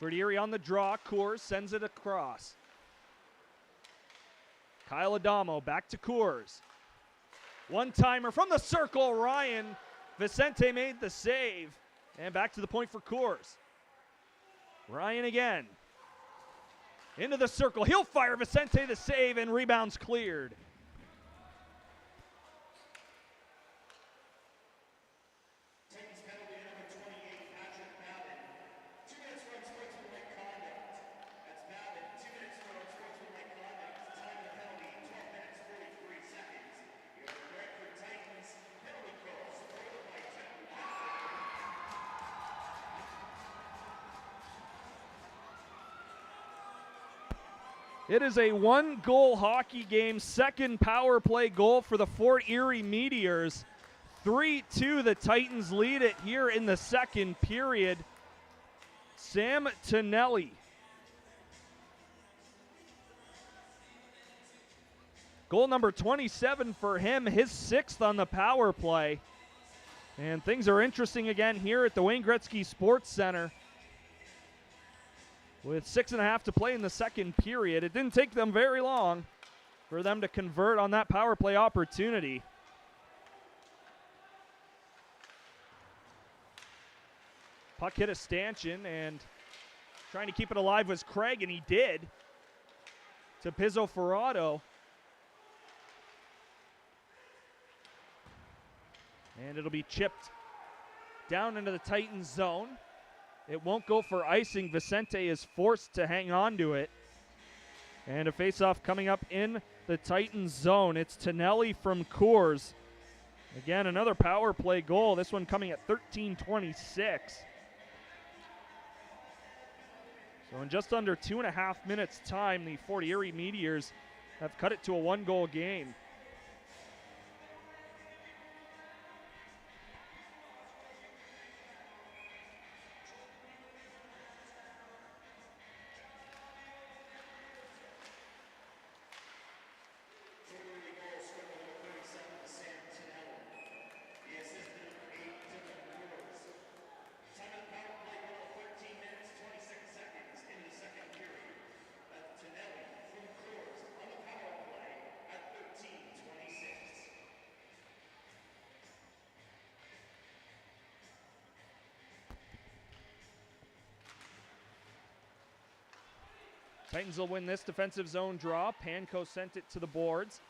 Fort Erie on the draw. Coors sends it across. Kyle Adamo back to Coors. One-timer from the circle. Ryan Vicente made the save. And back to the point for Coors. Ryan again. Into the circle. He'll fire. Vicente the save, and rebounds cleared. It is a 1-goal hockey game, second power play goal for the Fort Erie Meteors. 3-2, the Titans lead it here in the second period. Sam Tonelli. Goal number 27 for him, his 6th on the power play. And things are interesting again here at the Wayne Gretzky Sports Center. With 6.5 to play in the second period, it didn't take them very long for them to convert on that power play opportunity. Puck hit a stanchion, and trying to keep it alive was Craig, and he did. To Pizzo Ferrado. And it'll be chipped down into the Titans zone. It won't go for icing. Vicente is forced to hang on to it. And a faceoff coming up in the Titans zone. It's Tonelli from Coors. Again, another power play goal. This one coming at 13:26. So in just under 2.5 minutes time, the Fort Erie Meteors have cut it to a 1-goal game. Titans will win this defensive zone draw. Panko sent it to the boards.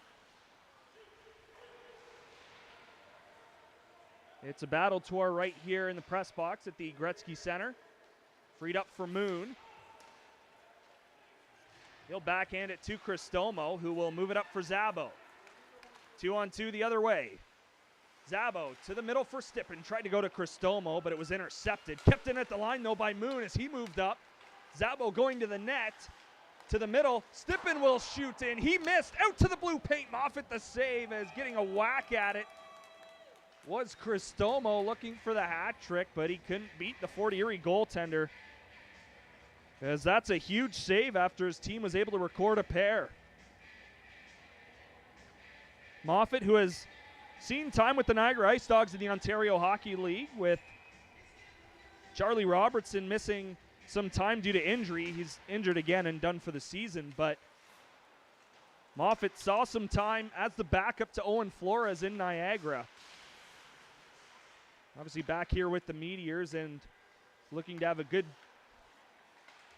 It's a battle to our right here in the press box at the Gretzky Center. Freed up for Moon. He'll backhand it to Cristomo, who will move it up for Zabo. 2-on-2 the other way. Zabo to the middle for Stippen. Tried to go to Cristomo, but it was intercepted. Kept in at the line, though, by Moon as he moved up. Zabo going to the net. To the middle, Stippen will shoot in. He missed, out to the blue paint. Moffitt the save as getting a whack at it was Cristomo looking for the hat trick, but he couldn't beat the Fort Erie goaltender, as that's a huge save after his team was able to record a pair. Moffitt, who has seen time with the Niagara Ice Dogs in the Ontario Hockey League, with Charlie Robertson missing some time due to injury. He's injured again and done for the season, but Moffitt saw some time as the backup to Owen Flores in Niagara. Obviously back here with the Meteors and looking to have a good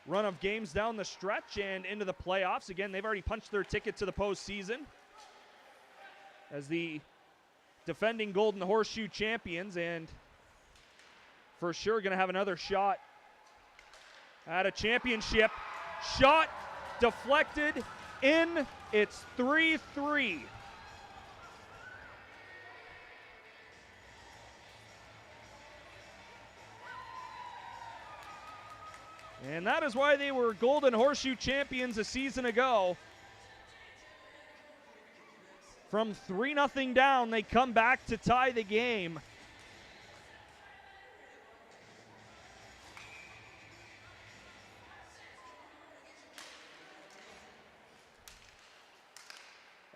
run of games down the stretch and into the playoffs. Again, they've already punched their ticket to the postseason as the defending Golden Horseshoe champions, and for sure going to have another shot at a championship. Shot deflected in. It's 3-3. And that is why they were Golden Horseshoe champions a season ago. From 3-0 down, they come back to tie the game.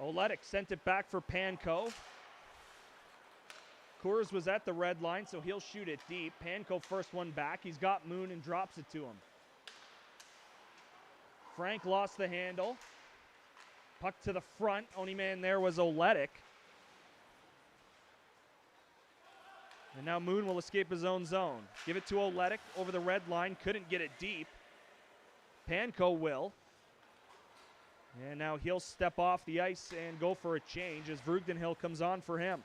Oletic sent it back for Panko. Coors was at the red line, so he'll shoot it deep. Panko first one back. He's got Moon and drops it to him. Frank lost the handle. Puck to the front. Only man there was Oletic. And now Moon will escape his own zone. Give it to Oletic over the red line. Couldn't get it deep. Panko will. And now he'll step off the ice and go for a change as Vrugdenhill comes on for him.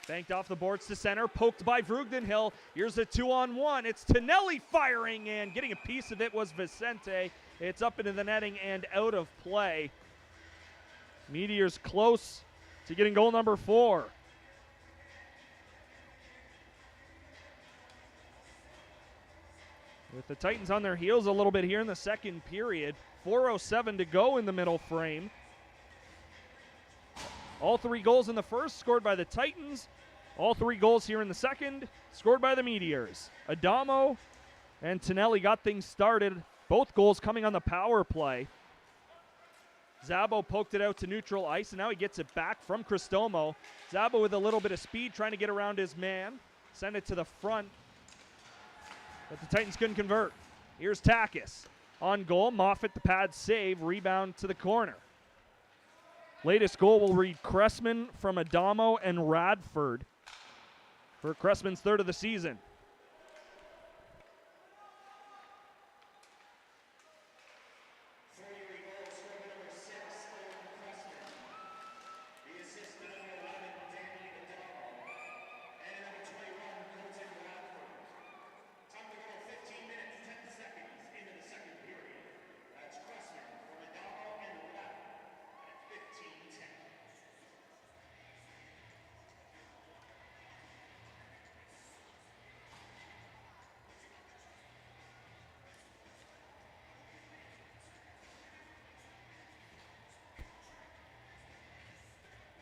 Banked off the boards to center, poked by Vrugdenhill. Here's a 2-on-1. It's Tonelli firing, and getting a piece of it was Vicente. It's up into the netting and out of play. Meteors close to getting goal number 4. With the Titans on their heels a little bit here in the second period. 4:07 to go in the middle frame. All 3 goals in the first scored by the Titans. All 3 goals here in the second scored by the Meteors. Adamo and Tonelli got things started. Both goals coming on the power play. Zabo poked it out to neutral ice, and now he gets it back from Cristomo. Zabo with a little bit of speed, trying to get around his man. Send it to the front, but the Titans couldn't convert. Here's Takis on goal. Moffat, the pad save, rebound to the corner. Latest goal will read Cressman from Adamo and Radford for Cressman's 3rd of the season.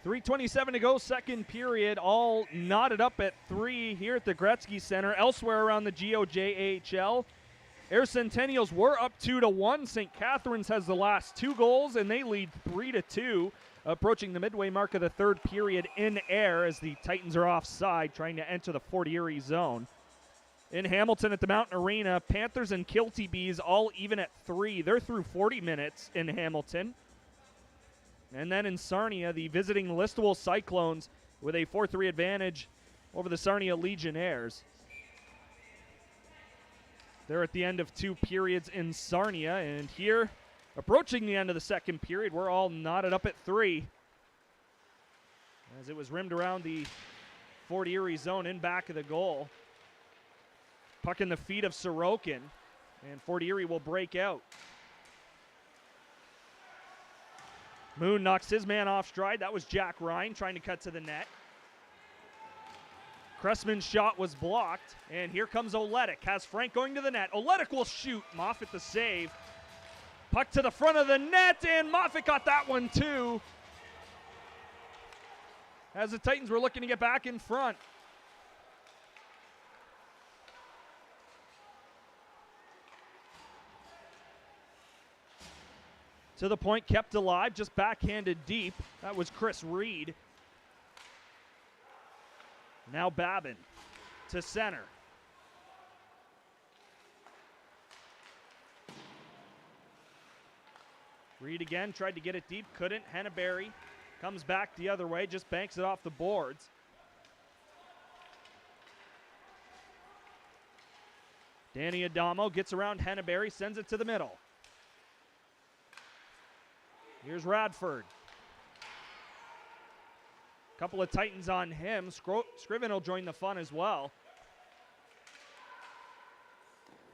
.327 to go, second period, all knotted up at 3 here at the Gretzky Center. Elsewhere around the GOJAHL, Air Centennials were up 2-1. St. Catharines has the last 2 goals, and they lead 3-2, approaching the midway mark of the third period in Air as the Titans are offside, trying to enter the Fort Erie zone. In Hamilton at the Mountain Arena, Panthers and Kilty Bees all even at 3. They're through 40 minutes in Hamilton. And then in Sarnia, the visiting Listowel Cyclones with a 4-3 advantage over the Sarnia Legionnaires. They're at the end of 2 periods in Sarnia, and here, approaching the end of the second period, we're all knotted up at 3. As it was rimmed around the Fort Erie zone in back of the goal. Puck in the feet of Sorokin, and Fort Erie will break out. Moon knocks his man off stride. That was Jack Ryan trying to cut to the net. Cressman's shot was blocked, and here comes Oletic. Has Frank going to the net. Oletic will shoot. Moffat the save. Puck to the front of the net, and Moffat got that one too. As the Titans were looking to get back in front. To the point, kept alive, just backhanded deep. That was Chris Reed. Now Babin to center. Reed again, tried to get it deep, couldn't. Henneberry comes back the other way, just banks it off the boards. Danny Adamo gets around Henneberry, sends it to the middle. Here's Radford. Couple of Titans on him. Scriven will join the fun as well.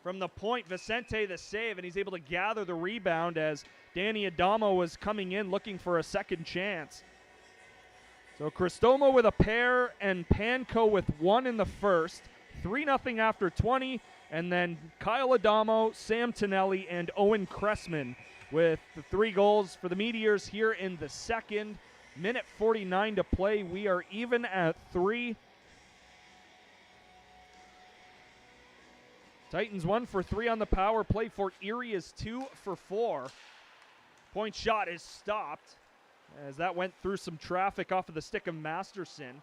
From the point, Vicente the save, and he's able to gather the rebound as Danny Adamo was coming in looking for a second chance. So Cristomo with a pair and Panko with 1 in the first. 3-0 after 20, and then Kyle Adamo, Sam Tonelli, and Owen Cressman with the 3 goals for the Meteors here in the second. Minute 49 to play. We are even at 3. Titans 1 for 3 on the power play. Fort Erie is 2 for 4. Point shot is stopped as that went through some traffic off of the stick of Masterson.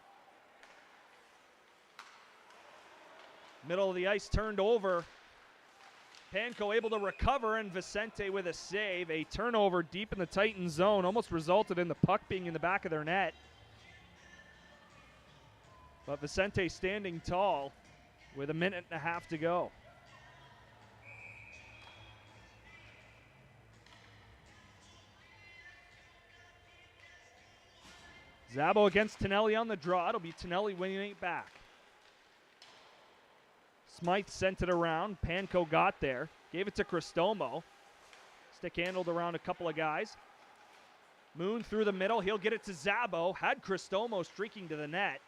Middle of the ice turned over. Panko able to recover, and Vicente with a save. A turnover deep in the Titan zone almost resulted in the puck being in the back of their net. But Vicente standing tall with 1.5 minutes to go. Zabo against Tonelli on the draw. It'll be Tonelli winning it back. Smythe sent it around. Panko got there. Gave it to Cristomo. Stick handled around a couple of guys. Moon through the middle. He'll get it to Zabo. Had Cristomo streaking to the net,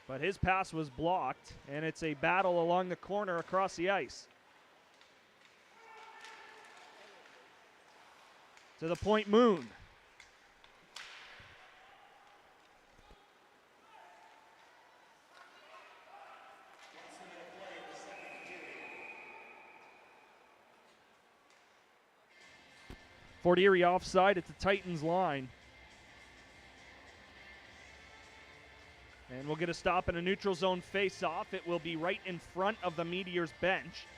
but his pass was blocked, and it's a battle along the corner across the ice. To the point, Moon. Fort Erie offside at the Titans line. And we'll get a stop in a neutral zone face-off. It will be right in front of the Meteors bench.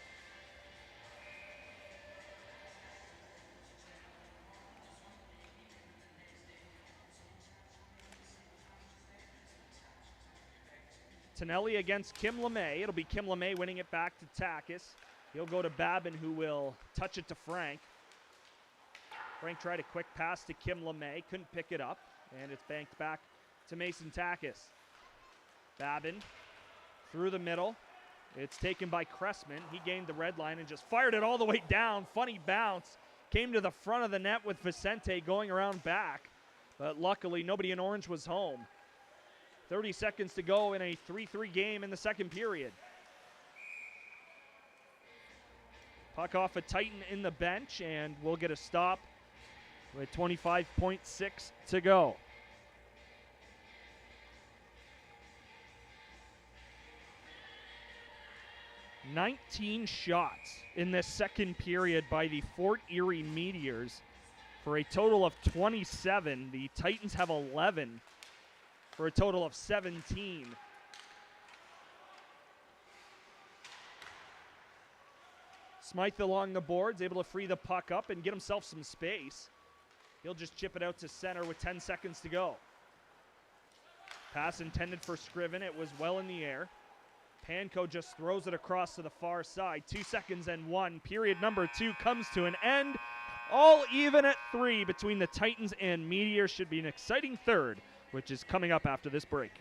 Tonelli against Kim LeMay. It'll be Kim LeMay winning it back to Takis. He'll go to Babin, who will touch it to Frank. Frank tried a quick pass to Kim LeMay, couldn't pick it up, and it's banked back to Mason Takis. Babin through the middle. It's taken by Cressman. He gained the red line and just fired it all the way down. Funny bounce. Came to the front of the net with Vicente going around back, but luckily nobody in orange was home. 30 seconds to go in a 3-3 game in the second period. Puck off a Titan in the bench, and we'll get a stop with 25.6 to go. "19 shots in this second period by the Fort Erie Meteors for a total of 27. The Titans have 11 for a total of 17. Smythe along the boards, able to free the puck up and get himself some space. He'll just chip it out to center with 10 seconds to go. Pass intended for Scriven. It was well in the air. Panko just throws it across to the far side. 2 seconds and 1. Period number 2 comes to an end. All even at 3 between the Titans and Meteors. Should be an exciting third, which is coming up after this break.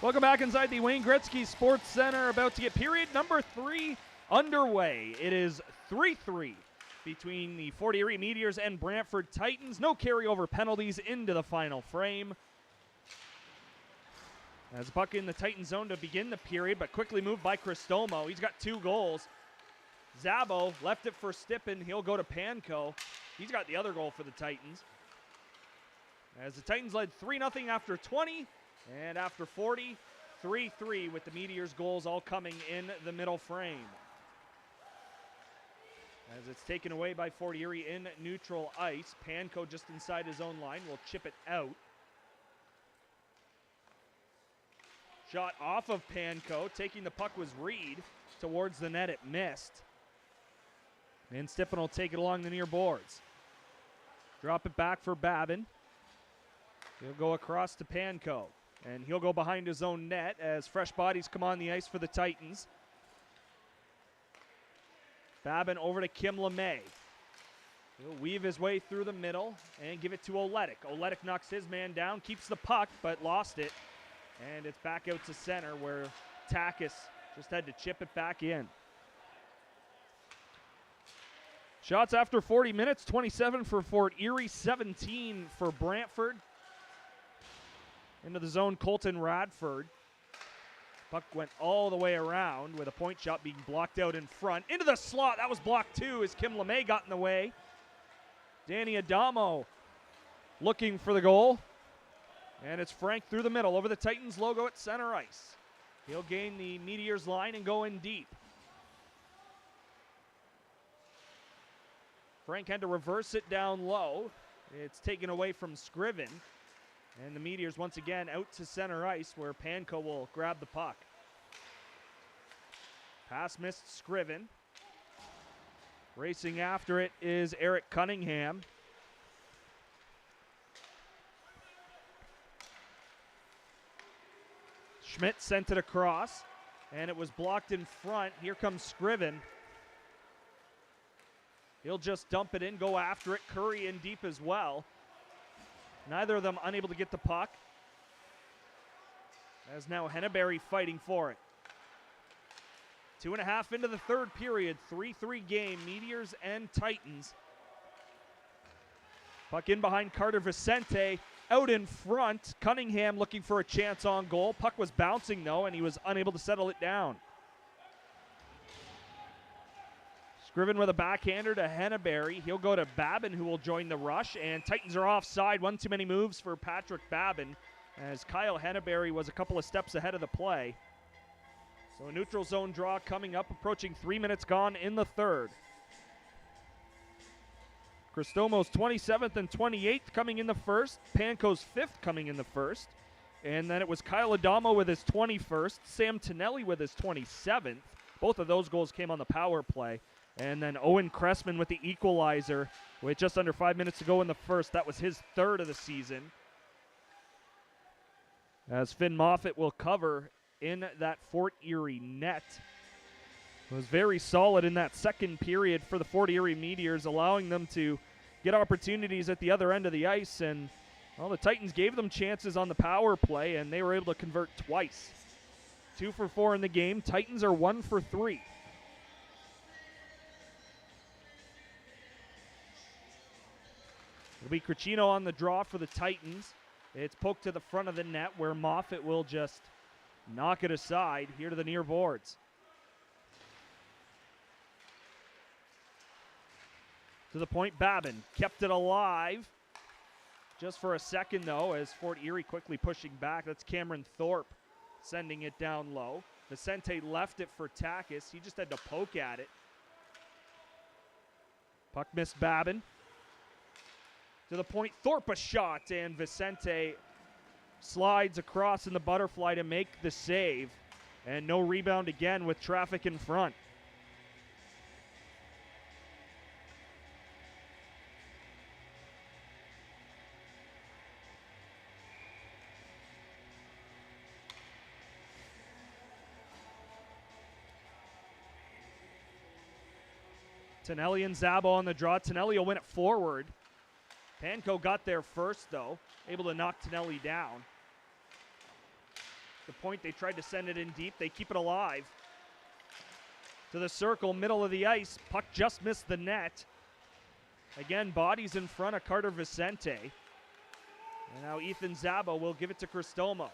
Welcome back inside the Wayne Gretzky Sports Center. About to get period number 3 underway. It is 3-3 between the Fort Erie Meteors and Brantford Titans. No carryover penalties into the final frame. As puck in the Titan zone to begin the period, but quickly moved by Cristomo. He's got 2 goals. Zabo left it for Stippen. He'll go to Panko. He's got the other goal for the Titans. As the Titans led 3-0 after 20. And after 40, 3-3 with the Meteors' goals all coming in the middle frame. As it's taken away by Fort Erie in neutral ice. Panko just inside his own line will chip it out. Shot off of Panko. Taking the puck was Reed. Towards the net, it missed. And Stippen will take it along the near boards. Drop it back for Babin. He'll go across to Panko. And he'll go behind his own net as fresh bodies come on the ice for the Titans. Babin over to Kim LeMay. He'll weave his way through the middle and give it to Oletic. Oletic knocks his man down, keeps the puck, but lost it. And it's back out to center where Takis just had to chip it back in. Shots after 40 minutes, 27 for Fort Erie, 17 for Brantford. Into the zone, Colton Radford. Puck went all the way around with a point shot being blocked out in front. Into the slot, that was blocked too as Kim LeMay got in the way. Danny Adamo looking for the goal. And it's Frank through the middle over the Titans logo at center ice. He'll gain the Meteors line and go in deep. Frank had to reverse it down low. It's taken away from Scriven. And the Meteors once again out to center ice where Panko will grab the puck. Pass missed Scriven. Racing after it is Eric Cunningham. Schmidt sent it across, and it was blocked in front. Here comes Scriven. He'll just dump it in, go after it. Curry in deep as well. Neither of them unable to get the puck. As now Henneberry fighting for it. 2.5 into the third period. 3-3 game. Meteors and Titans. Puck in behind Carter Vicente. Out in front. Cunningham looking for a chance on goal. Puck was bouncing though, and he was unable to settle it down. Scriven with a backhander to Henneberry. He'll go to Babin, who will join the rush. And Titans are offside. One too many moves for Patrick Babin, as Kyle Henneberry was a couple of steps ahead of the play. So a neutral zone draw coming up, approaching 3 minutes gone in the third. Cristomo's 27th and 28th coming in the first. Panko's 5th coming in the first. And then it was Kyle Adamo with his 21st. Sam Tonelli with his 27th. Both of those goals came on the power play. And then Owen Cressman with the equalizer with just under 5 minutes to go in the first. That was his 3rd of the season. As Finn Moffitt will cover in that Fort Erie net. It was very solid in that second period for the Fort Erie Meteors, allowing them to get opportunities at the other end of the ice. And, well, the Titans gave them chances on the power play, and they were able to convert twice. 2 for 4 in the game. Titans are 1 for 3. It'll be Cricino on the draw for the Titans. It's poked to the front of the net where Moffitt will just knock it aside here to the near boards. To the point, Babin kept it alive just for a second though, as Fort Erie quickly pushing back. That's Cameron Thorpe sending it down low. Vicente left it for Takis. He just had to poke at it. Puck missed Babin. To the point, Thorpe a shot, and Vicente slides across in the butterfly to make the save. And no rebound again with traffic in front. Tonelli and Zabo on the draw. Tonelli will win it forward. Panko got there first, though, able to knock Tonelli down. The point, they tried to send it in deep. They keep it alive. To the circle, middle of the ice. Puck just missed the net. Again, bodies in front of Carter Vicente. And now Ethan Zabo will give it to Cristomo.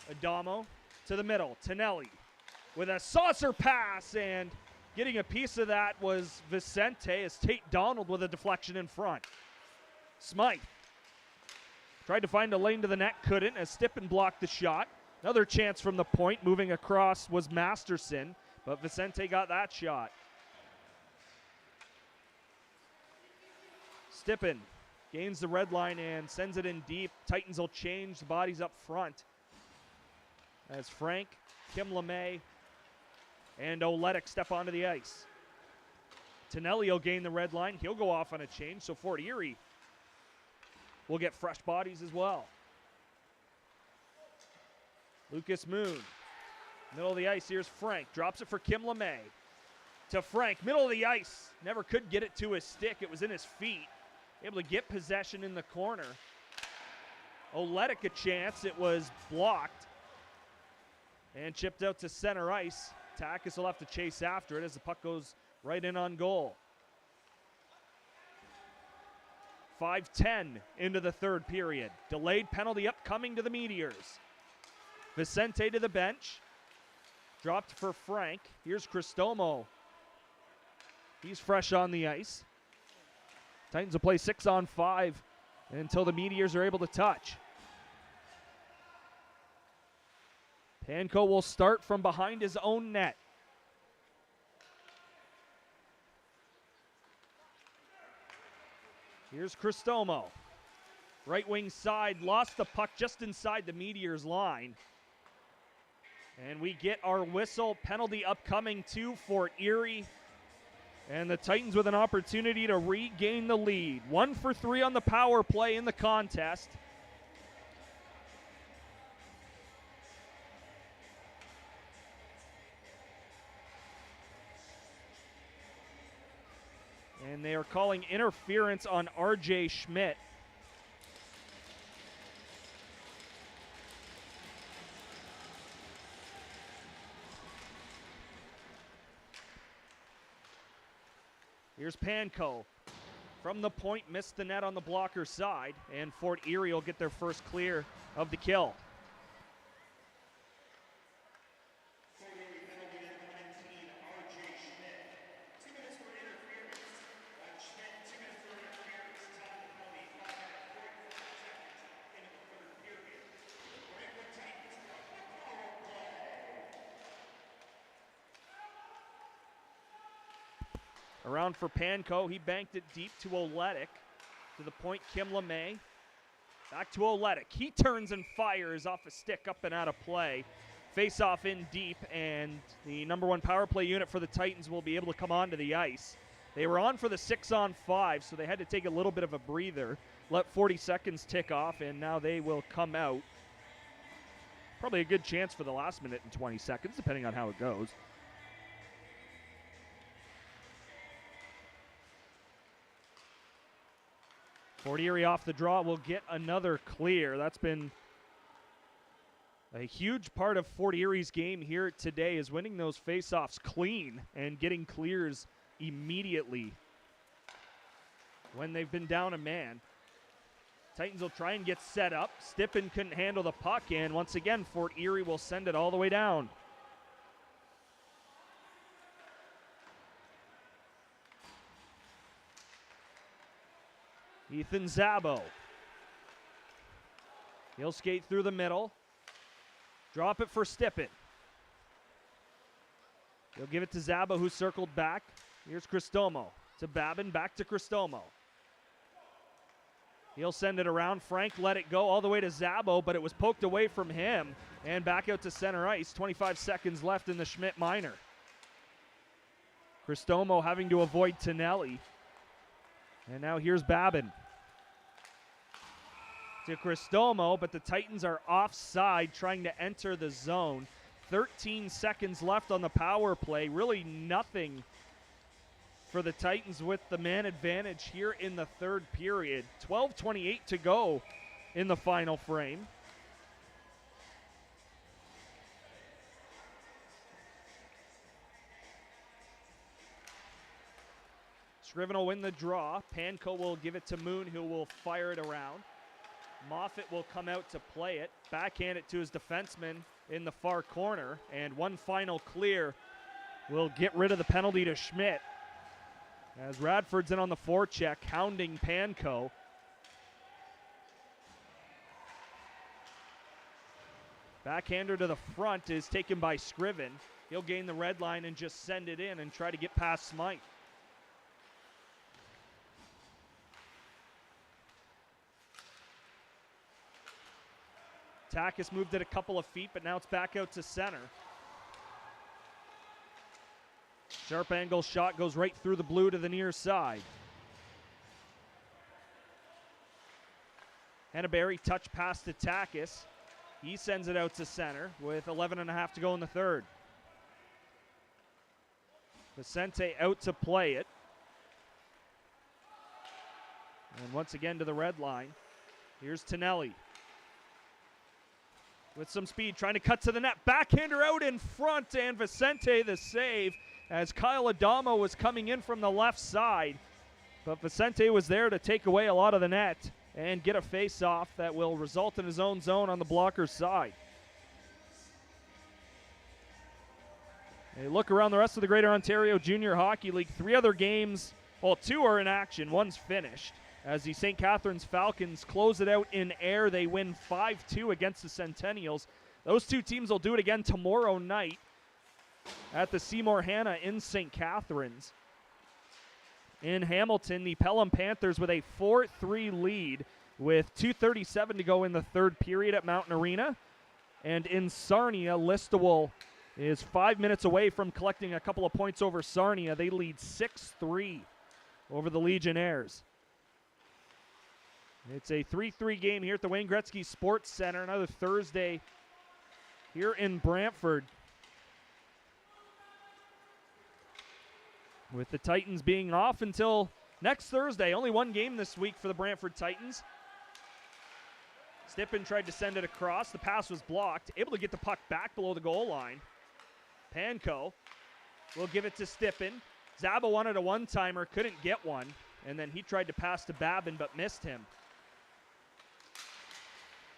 Adamo to the middle. Tonelli with a saucer pass, and getting a piece of that was Vicente as Tate Donald with a deflection in front. Smythe tried to find a lane to the net, couldn't, as Stippen blocked the shot. Another chance from the point, moving across was Masterson, but Vicente got that shot. Stippen gains the red line and sends it in deep. Titans will change the bodies up front as Frank, Kim LeMay, and Oletic step onto the ice. Tonelli will gain the red line. He'll go off on a change, so Fort Erie will get fresh bodies as well. Lucas Moon, middle of the ice. Here's Frank, drops it for Kim LeMay. To Frank, middle of the ice. Never could get it to his stick. It was in his feet. Able to get possession in the corner. Oletic a chance. It was blocked and chipped out to center ice. Takis will have to chase after it as the puck goes right in on goal. 5:10 into the third period. Delayed penalty upcoming to the Meteors. Vicente to the bench. Dropped for Frank. Here's Cristomo. He's fresh on the ice. Titans will play 6-on-5 until the Meteors are able to touch. Panko will start from behind his own net. Here's Cristomo. Right wing side, lost the puck just inside the Meteors line. And we get our whistle. Penalty upcoming to Fort Erie. And the Titans with an opportunity to regain the lead. 1 for 3 on the power play in the contest. And they are calling interference on RJ Schmidt. Here's Panko. From the point, missed the net on the blocker side, and Fort Erie will get their first clear of the kill. Around for Panko, he banked it deep to Oletic. To the point, Kim LeMay. Back to Oletic. He turns and fires off a stick up and out of play. Face off in deep, and the number 1 power play unit for the Titans will be able to come onto the ice. They were on for the 6-on-5, so they had to take a little bit of a breather, let 40 seconds tick off, and now they will come out. Probably a good chance for the last minute and 20 seconds, depending on how it goes. Fort Erie off the draw will get another clear. That's been a huge part of Fort Erie's game here today, is winning those faceoffs clean and getting clears immediately when they've been down a man. Titans will try and get set up. Stippen couldn't handle the puck, and once again, Fort Erie will send it all the way down. Ethan Zabo. He'll skate through the middle. Drop it for Stippen. He'll give it to Zabo, who circled back. Here's Cristomo. To Babin, back to Cristomo. He'll send it around. Frank let it go all the way to Zabo, but it was poked away from him. And back out to center ice. 25 seconds left in the Schmidt minor. Cristomo having to avoid Tonelli. And now here's Babin. To Cristomo, but the Titans are offside trying to enter the zone. 13 seconds left on the power play. Really nothing for the Titans with the man advantage here in the third period. 12:28 to go in the final frame. Scriven will win the draw. Panko will give it to Moon, who will fire it around. Moffitt will come out to play it, backhand it to his defenseman in the far corner, and one final clear will get rid of the penalty to Schmidt. As Radford's in on the forecheck, hounding Panko. Backhander to the front is taken by Scriven. He'll gain the red line and just send it in and try to get past Smythe. Takis moved it a couple of feet, but now it's back out to center. Sharp angle shot goes right through the blue to the near side. Henneberry touch pass to Takis. He sends it out to center with 11.5 to go in the third. Vicente out to play it. And once again to the red line. Here's Tonelli. With some speed, trying to cut to the net. Backhander out in front, and Vicente the save as Kyle Adamo was coming in from the left side. But Vicente was there to take away a lot of the net and get a face-off that will result in his own zone on the blocker's side. A look around the rest of the Greater Ontario Junior Hockey League. 3 other games, well, 2 are in action. One's finished. As the St. Catharines Falcons close it out in Air, they win 5-2 against the Centennials. Those 2 teams will do it again tomorrow night at the Seymour Hanna in St. Catharines. In Hamilton, the Pelham Panthers with a 4-3 lead with 2:37 to go in the third period at Mountain Arena. And in Sarnia, Listowel is 5 minutes away from collecting a couple of points over Sarnia. They lead 6-3 over the Legionnaires. It's a 3-3 game here at the Wayne Gretzky Sports Center. Another Thursday here in Brantford. With the Titans being off until next Thursday. Only one game this week for the Brantford Titans. Stippen tried to send it across. The pass was blocked. Able to get the puck back below the goal line. Panko will give it to Stippen. Zaba wanted a one-timer, couldn't get one. And then he tried to pass to Babin but missed him.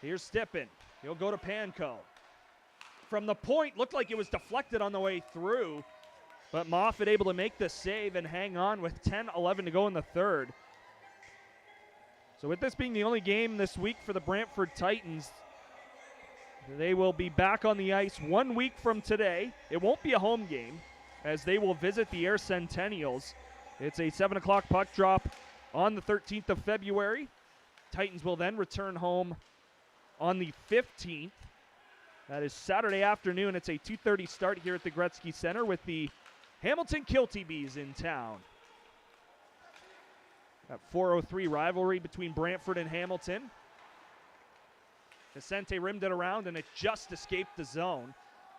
Here's Stippen. He'll go to Panko. From the point, looked like it was deflected on the way through. But Moffitt able to make the save and hang on with 10-11 to go in the third. So with this being the only game this week for the Brantford Titans, they will be back on the ice 1 week from today. It won't be a home game as they will visit the Air Centennials. It's a 7 o'clock puck drop on the 13th of February. Titans will then return home on the 15th. That is Saturday afternoon. It's a 2:30 start here at the Gretzky Center with the Hamilton Kilty Bees in town. That 4:03 rivalry between Brantford and Hamilton. Vicente rimmed it around and it just escaped the zone.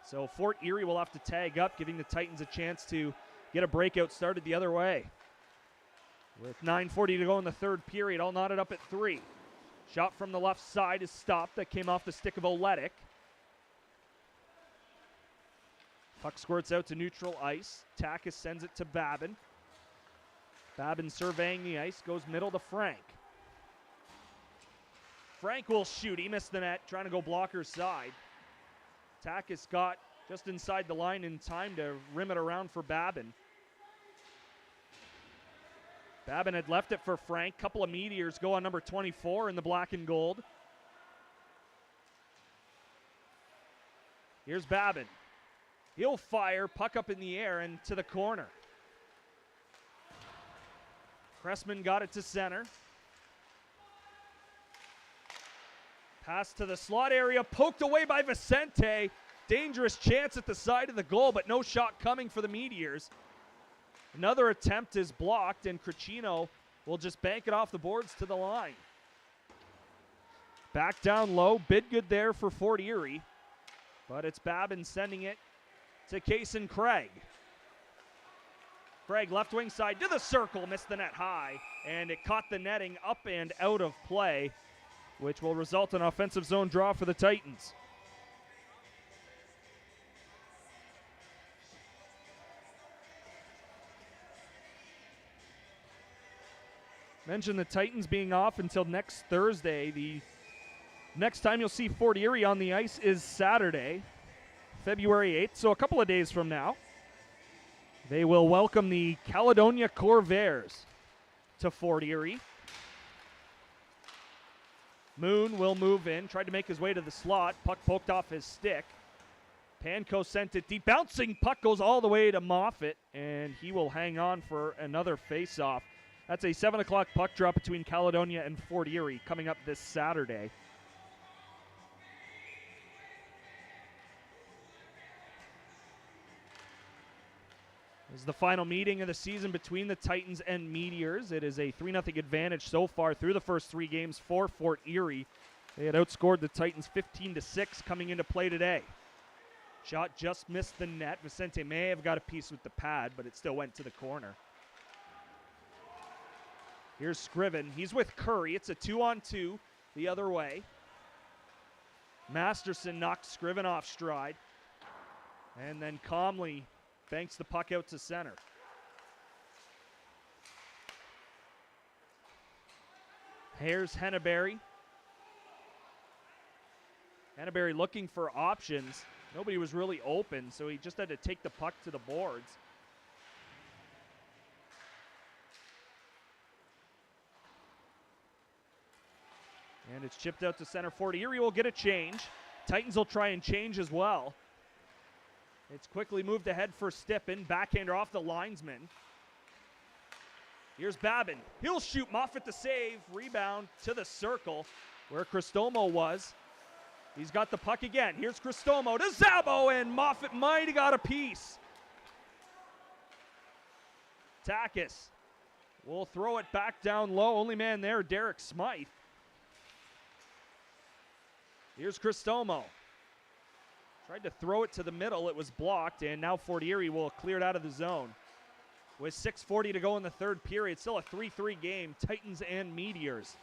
So Fort Erie will have to tag up, giving the Titans a chance to get a breakout started the other way. With 9:40 to go in the third period, all knotted up at 3. Shot from the left side is stopped. That came off the stick of Oletic. Puck squirts out to neutral ice. Takis sends it to Babin. Babin surveying the ice, goes middle to Frank. Frank will shoot. He missed the net, trying to go blocker's side. Takis got just inside the line in time to rim it around for Babin. Babin had left it for Frank. Couple of Meteors go on number 24 in the black and gold. Here's Babin. He'll fire, puck up in the air and to the corner. Cressman got it to center. Pass to the slot area, poked away by Vicente. Dangerous chance at the side of the goal, but no shot coming for the Meteors. Another attempt is blocked, and Cricino will just bank it off the boards to the line. Back down low, bid good there for Fort Erie, but it's Babin sending it to Kason Craig. Craig left wing side to the circle, missed the net high, and it caught the netting up and out of play. which will result in an offensive zone draw for the Titans. Mentioned the Titans being off until next Thursday. The next time you'll see Fort Erie on the ice is Saturday, February 8th, so a couple of days from now. They will welcome the Caledonia Corvairs to Fort Erie. Moon will move in, tried to make his way to the slot. Puck poked off his stick. Panko sent it deep. Bouncing puck goes all the way to Moffat, and he will hang on for another face-off. That's a 7 o'clock puck drop between Caledonia and Fort Erie coming up this Saturday. This is the final meeting of the season between the Titans and Meteors. It is a 3-0 advantage so far through the first 3 games for Fort Erie. They had outscored the Titans 15-6 coming into play today. Shot just missed the net. Vicente may have got a piece with the pad, but it still went to the corner. Here's Scriven. He's with Curry. It's a 2-on-2 the other way. Masterson knocks Scriven off stride. And then calmly banks the puck out to center. Here's Henneberry. Henneberry looking for options. Nobody was really open, so he just had to take the puck to the boards. And it's chipped out to center. Fort Erie will get a change. Titans will try and change as well. It's quickly moved ahead for Stippen. Backhander off the linesman. Here's Babin. He'll shoot. Moffat the save. Rebound to the circle where Cristomo was. He's got the puck again. Here's Cristomo to Zabo, and Moffat might have got a piece. Takis will throw it back down low. Only man there, Derek Smythe. Here's Cristomo. Tried to throw it to the middle. It was blocked, and now Fort Erie will clear it out of the zone. With 6:40 to go in the third period, still a 3-3 game, Titans and Meteors.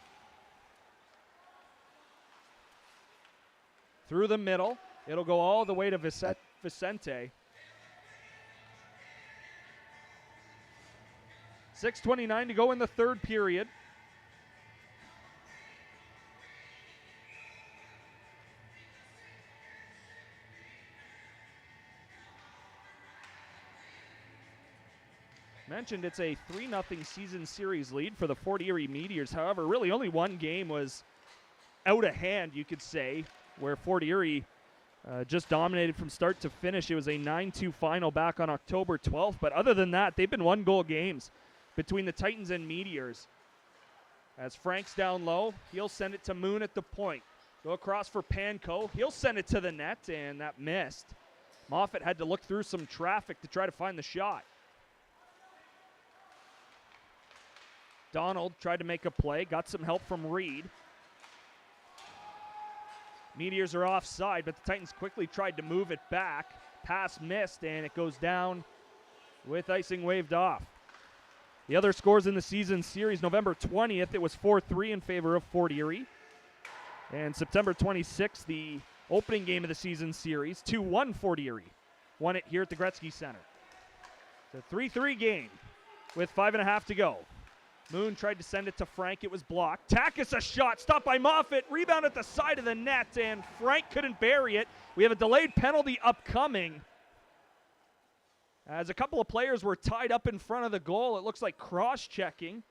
Through the middle. It'll go all the way to Vicente. 6:29 to go in the third period. Mentioned it's a 3-0 season series lead for the Fort Erie Meteors. However, really only one game was out of hand, you could say, where Fort Erie just dominated from start to finish. It was a 9-2 final back on October 12th. But other than that, they've been one-goal games between the Titans and Meteors. As Frank's down low, he'll send it to Moon at the point. Go across for Panko. He'll send it to the net, and that missed. Moffat had to look through some traffic to try to find the shot. Donald tried to make a play, got some help from Reed. Meteors are offside, but the Titans quickly tried to move it back. Pass missed, and it goes down with icing waved off. The other scores in the season series, November 20th, it was 4-3 in favor of Fort Erie. And September 26th, the opening game of the season series, 2-1 Fort Erie. Won it here at the Gretzky Center. It's a 3-3 game with 5.5 to go. Moon tried to send it to Frank. It was blocked. Takis a shot. Stopped by Moffat. Rebound at the side of the net, and Frank couldn't bury it. We have a delayed penalty upcoming. As a couple of players were tied up in front of the goal, it looks like cross-checking.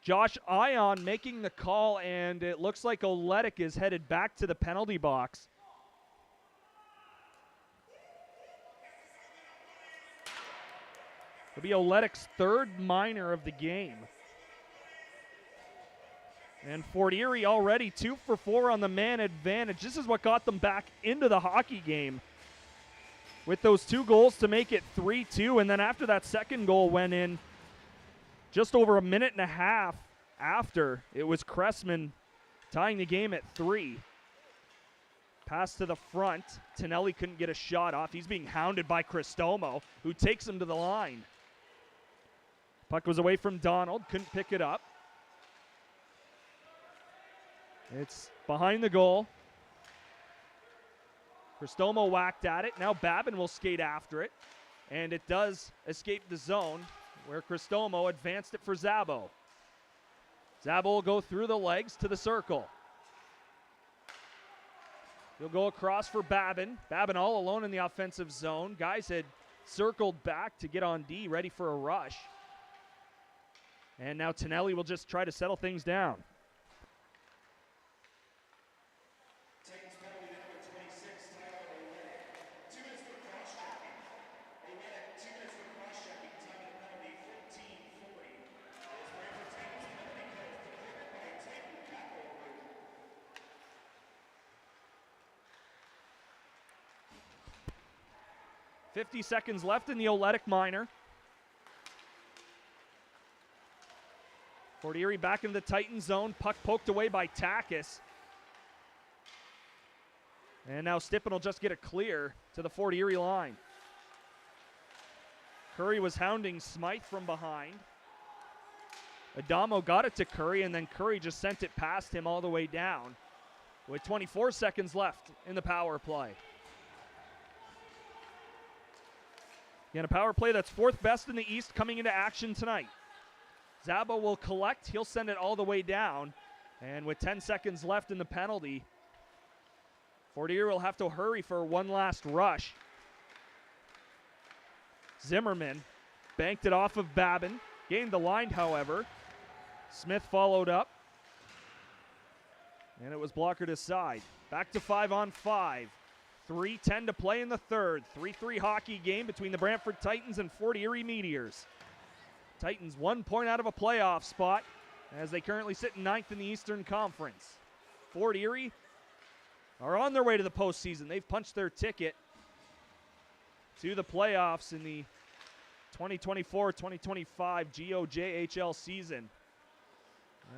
Josh Ion making the call, and it looks like Oletic is headed back to the penalty box. It'll be Oletic's third minor of the game. And Fort Erie already 2 for 4 on the man advantage. This is what got them back into the hockey game. With those 2 goals to make it 3-2. And then after that second goal went in, just over a minute and a half after, it was Cressman tying the game at 3. Pass to the front. Tonelli couldn't get a shot off. He's being hounded by Cristomo, who takes him to the line. Puck was away from Donald. Couldn't pick it up. It's behind the goal. Cristomo whacked at it. Now Babin will skate after it. And it does escape the zone where Cristomo advanced it for Zabo. Zabo will go through the legs to the circle. He'll go across for Babin. Babin all alone in the offensive zone. Guys had circled back to get on D, ready for a rush. And now Tonelli will just try to settle things down. .50 seconds left in the Oletic minor. Fort Erie back in the Titan zone. Puck poked away by Takis. And now Stippen will just get a clear to the Fort Erie line. Curry was hounding Smythe from behind. Adamo got it to Curry, and then Curry just sent it past him all the way down with 24 seconds left in the power play. Again, a power play that's fourth best in the East coming into action tonight. Zabo will collect. He'll send it all the way down. And with 10 seconds left in the penalty, Fort Erie will have to hurry for one last rush. Zimmerman banked it off of Babin. Gained the line, however. Smith followed up. And it was blockered aside. Back to 5-on-5. 3:10 to play in the third. 3-3 hockey game between the Brantford Titans and Fort Erie Meteors. Titans 1 point out of a playoff spot as they currently sit ninth in the Eastern Conference. Fort Erie are on their way to the postseason. They've punched their ticket to the playoffs in the 2024-2025 GOJHL season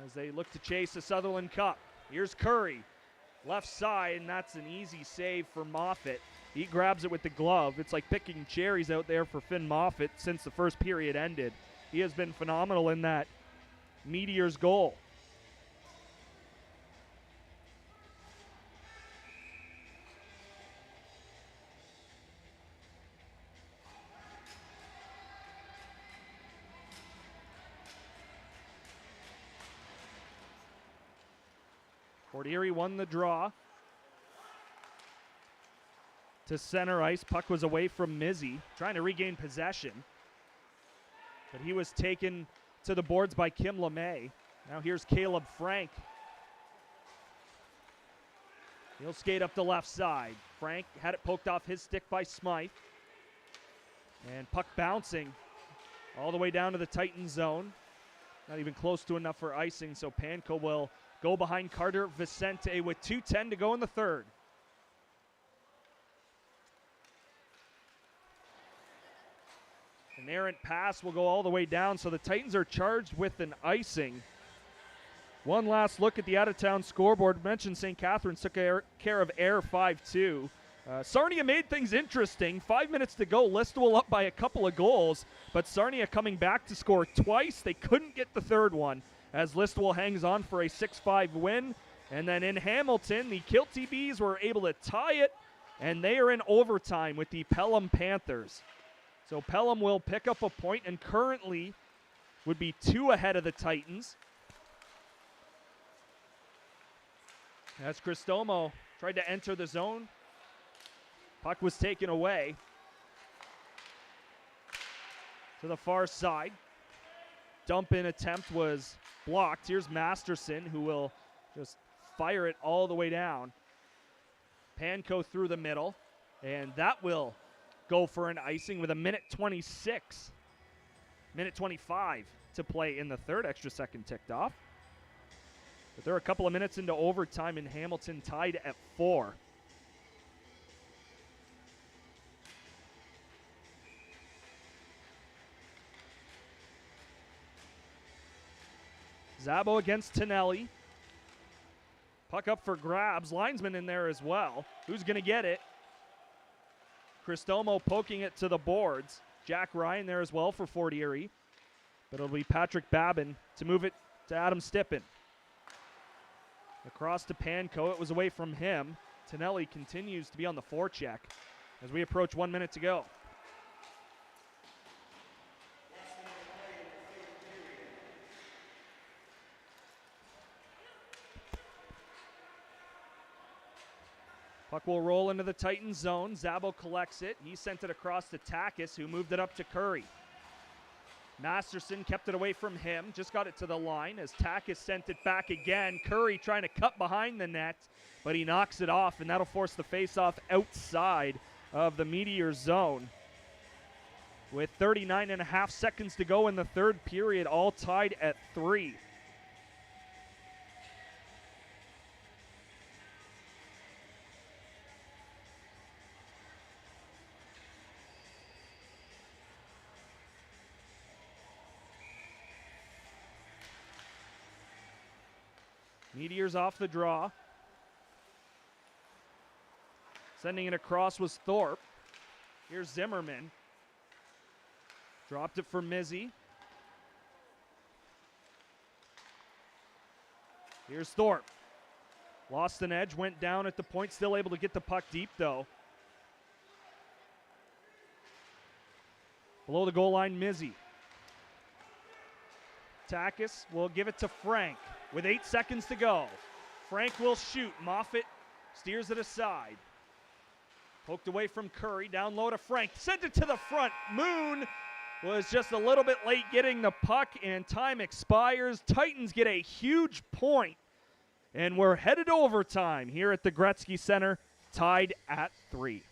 as they look to chase the Sutherland Cup. Here's Curry. Left side, and that's an easy save for Moffitt. He grabs it with the glove. It's like picking cherries out there for Finn Moffitt since the first period ended. He has been phenomenal in that Meteors goal. Fort Erie won the draw to center ice. Puck was away from Mizzy, trying to regain possession. But he was taken to the boards by Kim LeMay. Now here's Caleb Frank. He'll skate up the left side. Frank had it poked off his stick by Smythe. And puck bouncing all the way down to the Titan zone. Not even close to enough for icing, so Panko will go behind Carter Vicente with 2:10 to go in the third. An errant pass will go all the way down, so the Titans are charged with an icing. One last look at the out-of-town scoreboard. Mentioned St. Catharines took care of Air 5-2. Sarnia made things interesting. 5 minutes to go. Listowel up by a couple of goals, but Sarnia coming back to score twice. They couldn't get the third one, as Listowel hangs on for a 6-5 win. And then in Hamilton, the Kilty Bees were able to tie it, and they are in overtime with the Pelham Panthers. So Pelham will pick up a point and currently would be 2 ahead of the Titans. As Cristomo tried to enter the zone, puck was taken away to the far side. Dump-in attempt was blocked. Here's Masterson, who will just fire it all the way down. Panko through the middle, and that will go for an icing with a minute 25 to play in the third. Extra second ticked off. But they're a couple of minutes into overtime, and Hamilton tied at 4. Zabo against Tonelli. Puck up for grabs. Linesman in there as well. Who's going to get it? Cristomo poking it to the boards. Jack Ryan there as well for Fort Erie. But it'll be Patrick Babin to move it to Adam Stippen. Across to Panko, it was away from him. Tonelli continues to be on the forecheck as we approach 1 minute to go. Puck will roll into the Titans zone. Zabo collects it. He sent it across to Takis, who moved it up to Curry. Masterson kept it away from him, just got it to the line as Takis sent it back again. Curry trying to cut behind the net, but he knocks it off, and that'll force the faceoff outside of the Meteors zone. With 39.5 seconds to go in the third period, all tied at 3. Meteors off the draw. Sending it across was Thorpe. Here's Zimmerman. Dropped it for Mizzy. Here's Thorpe. Lost an edge, went down at the point, still able to get the puck deep though. Below the goal line, Mizzy. Takis will give it to Frank with 8 seconds to go. Frank will shoot. Moffitt steers it aside. Poked away from Curry. Down low to Frank. Sent it to the front. Moon was just a little bit late getting the puck, and time expires. Titans get a huge point, and we're headed to overtime here at the Gretzky Center, tied at 3.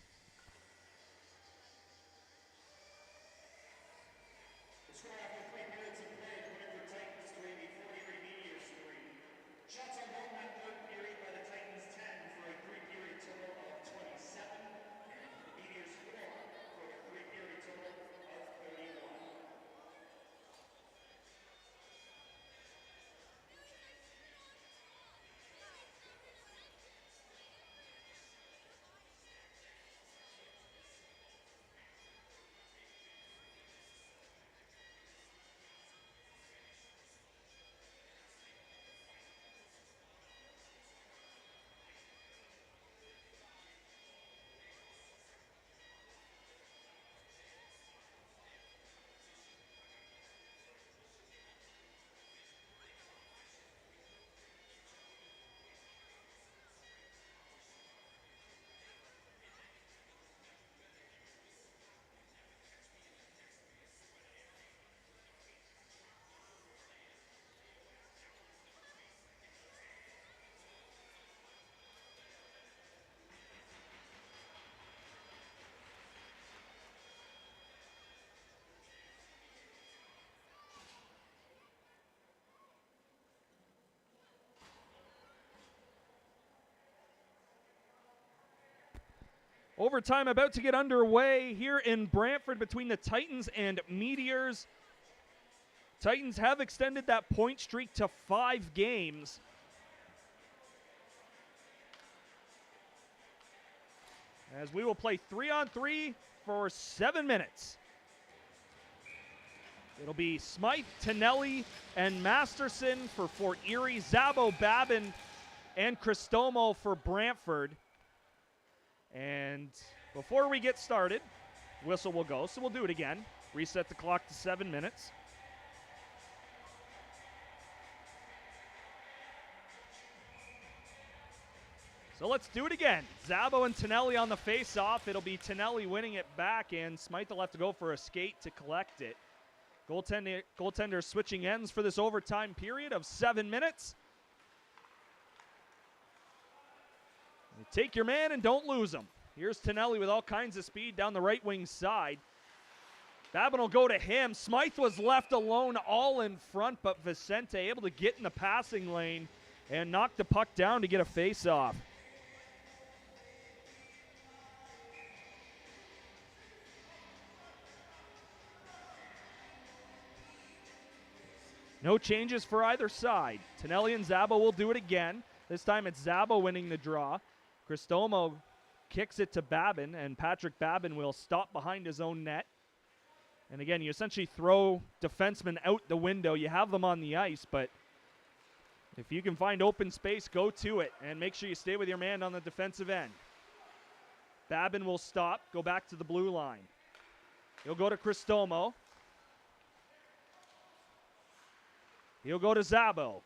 Overtime about to get underway here in Brantford between the Titans and Meteors. Titans have extended that point streak to 5 games. As we will play 3-on-3 for 7 minutes. It'll be Smythe, Tonelli, and Masterson for Fort Erie, Zabo, Babin, and Cristomo for Brantford. And before we get started, whistle will go, so we'll do it again. Reset the clock to 7 minutes. So let's do it again. Zabo and Tonelli on the face-off. It'll be Tonelli winning it back, and Smythe will have to go for a skate to collect it. Goaltender switching ends for this overtime period of 7 minutes. Take your man and don't lose him. Here's Tonelli with all kinds of speed down the right wing side. Babin will go to him. Smythe was left alone all in front, but Vicente able to get in the passing lane and knock the puck down to get a face-off. No changes for either side. Tonelli and Zabo will do it again. This time it's Zabo winning the draw. Cristomo kicks it to Babin, and Patrick Babin will stop behind his own net. And again, you essentially throw defensemen out the window. You have them on the ice, but If you can find open space, go to it, and make sure you stay with your man on the defensive end. Babin will stop, go back to the blue line. He'll go to Cristomo. He'll go to Zabo.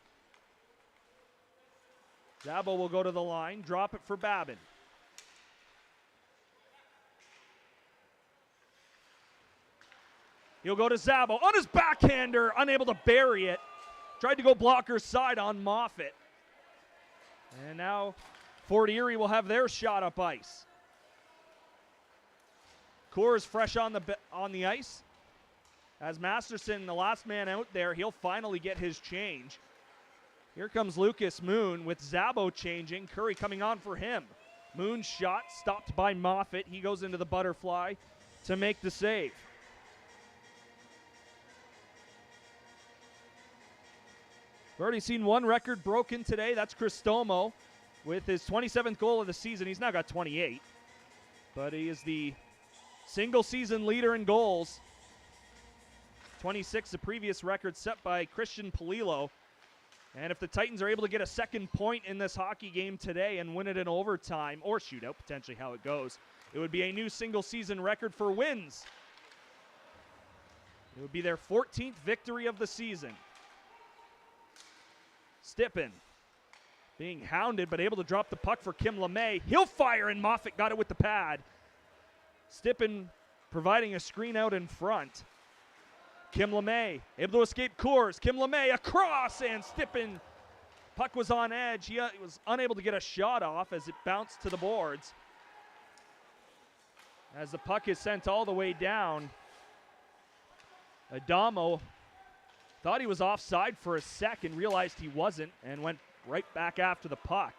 Zabo will go to the line, drop it for Babin. He'll go to Zabo on his backhander, unable to bury it. Tried to go blocker's side on Moffitt. And now Fort Erie will have their shot up ice. Coors fresh on the ice. As Masterson, the last man out there, he'll finally get his change. Here comes Lucas Moon with Zabo changing. Curry coming on for him. Moon's shot stopped by Moffitt. He goes into the butterfly to make the save. We've already seen one record broken today. That's Cristomo with his 27th goal of the season. He's now got 28. But he is the single season leader in goals. 26, the previous record set by Christian Polillo. And if the Titans are able to get a second point in this hockey game today and win it in overtime, or shootout, potentially how it goes, it would be a new single season record for wins. It would be their 14th victory of the season. Stippen being hounded but able to drop the puck for Kim LeMay. He'll fire and Moffitt got it with the pad. Stippen providing a screen out in front. Kim LeMay able to escape Coors. Kim LeMay across and Stippen. Puck was on edge. He was unable to get a shot off as it bounced to the boards. As the puck is sent all the way down, Adamo thought he was offside for a second, realized he wasn't, and went right back after the puck.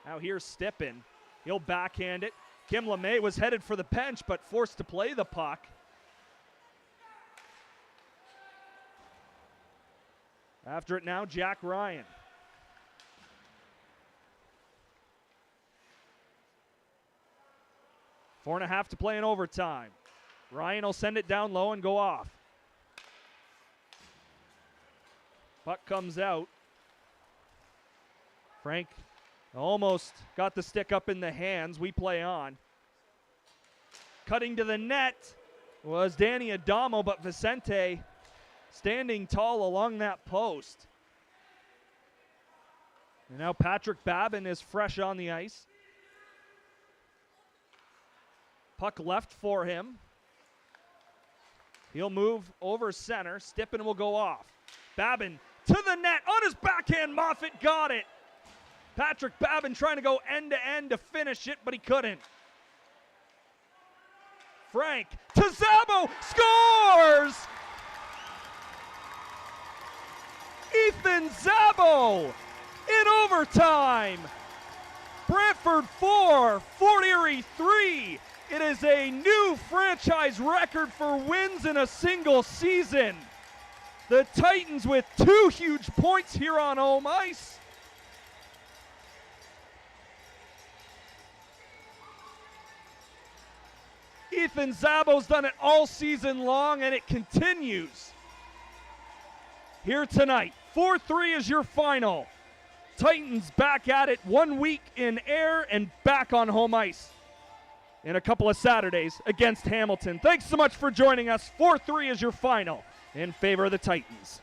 Now here's Stippen. He'll backhand it. Kim LeMay was headed for the bench, but forced to play the puck. After it now, Jack Ryan. Four and a half to play in overtime. Ryan will send it down low and go off. Puck comes out. Frank almost got the stick up in the hands. We play on. Cutting to the net was Danny Adamo, but Vicente standing tall along that post. And now Patrick Babin is fresh on the ice. Puck left for him. He'll move over center. Stippen will go off. Babin to the net on his backhand. Moffitt got it. Patrick Babin trying to go end to end to finish it, but he couldn't. Frank to Zabo, scores! Ethan Zabo in overtime. Brantford 4, Fort Erie 3. It is a new franchise record for wins in a single season. The Titans with 2 huge points here on home ice. Ethan Zabo's done it all season long, and it continues here tonight. 4-3 is your final. Titans back at it 1 week in air and back on home ice in a couple of Saturdays against Hamilton. Thanks so much for joining us. 4-3 is your final in favor of the Titans.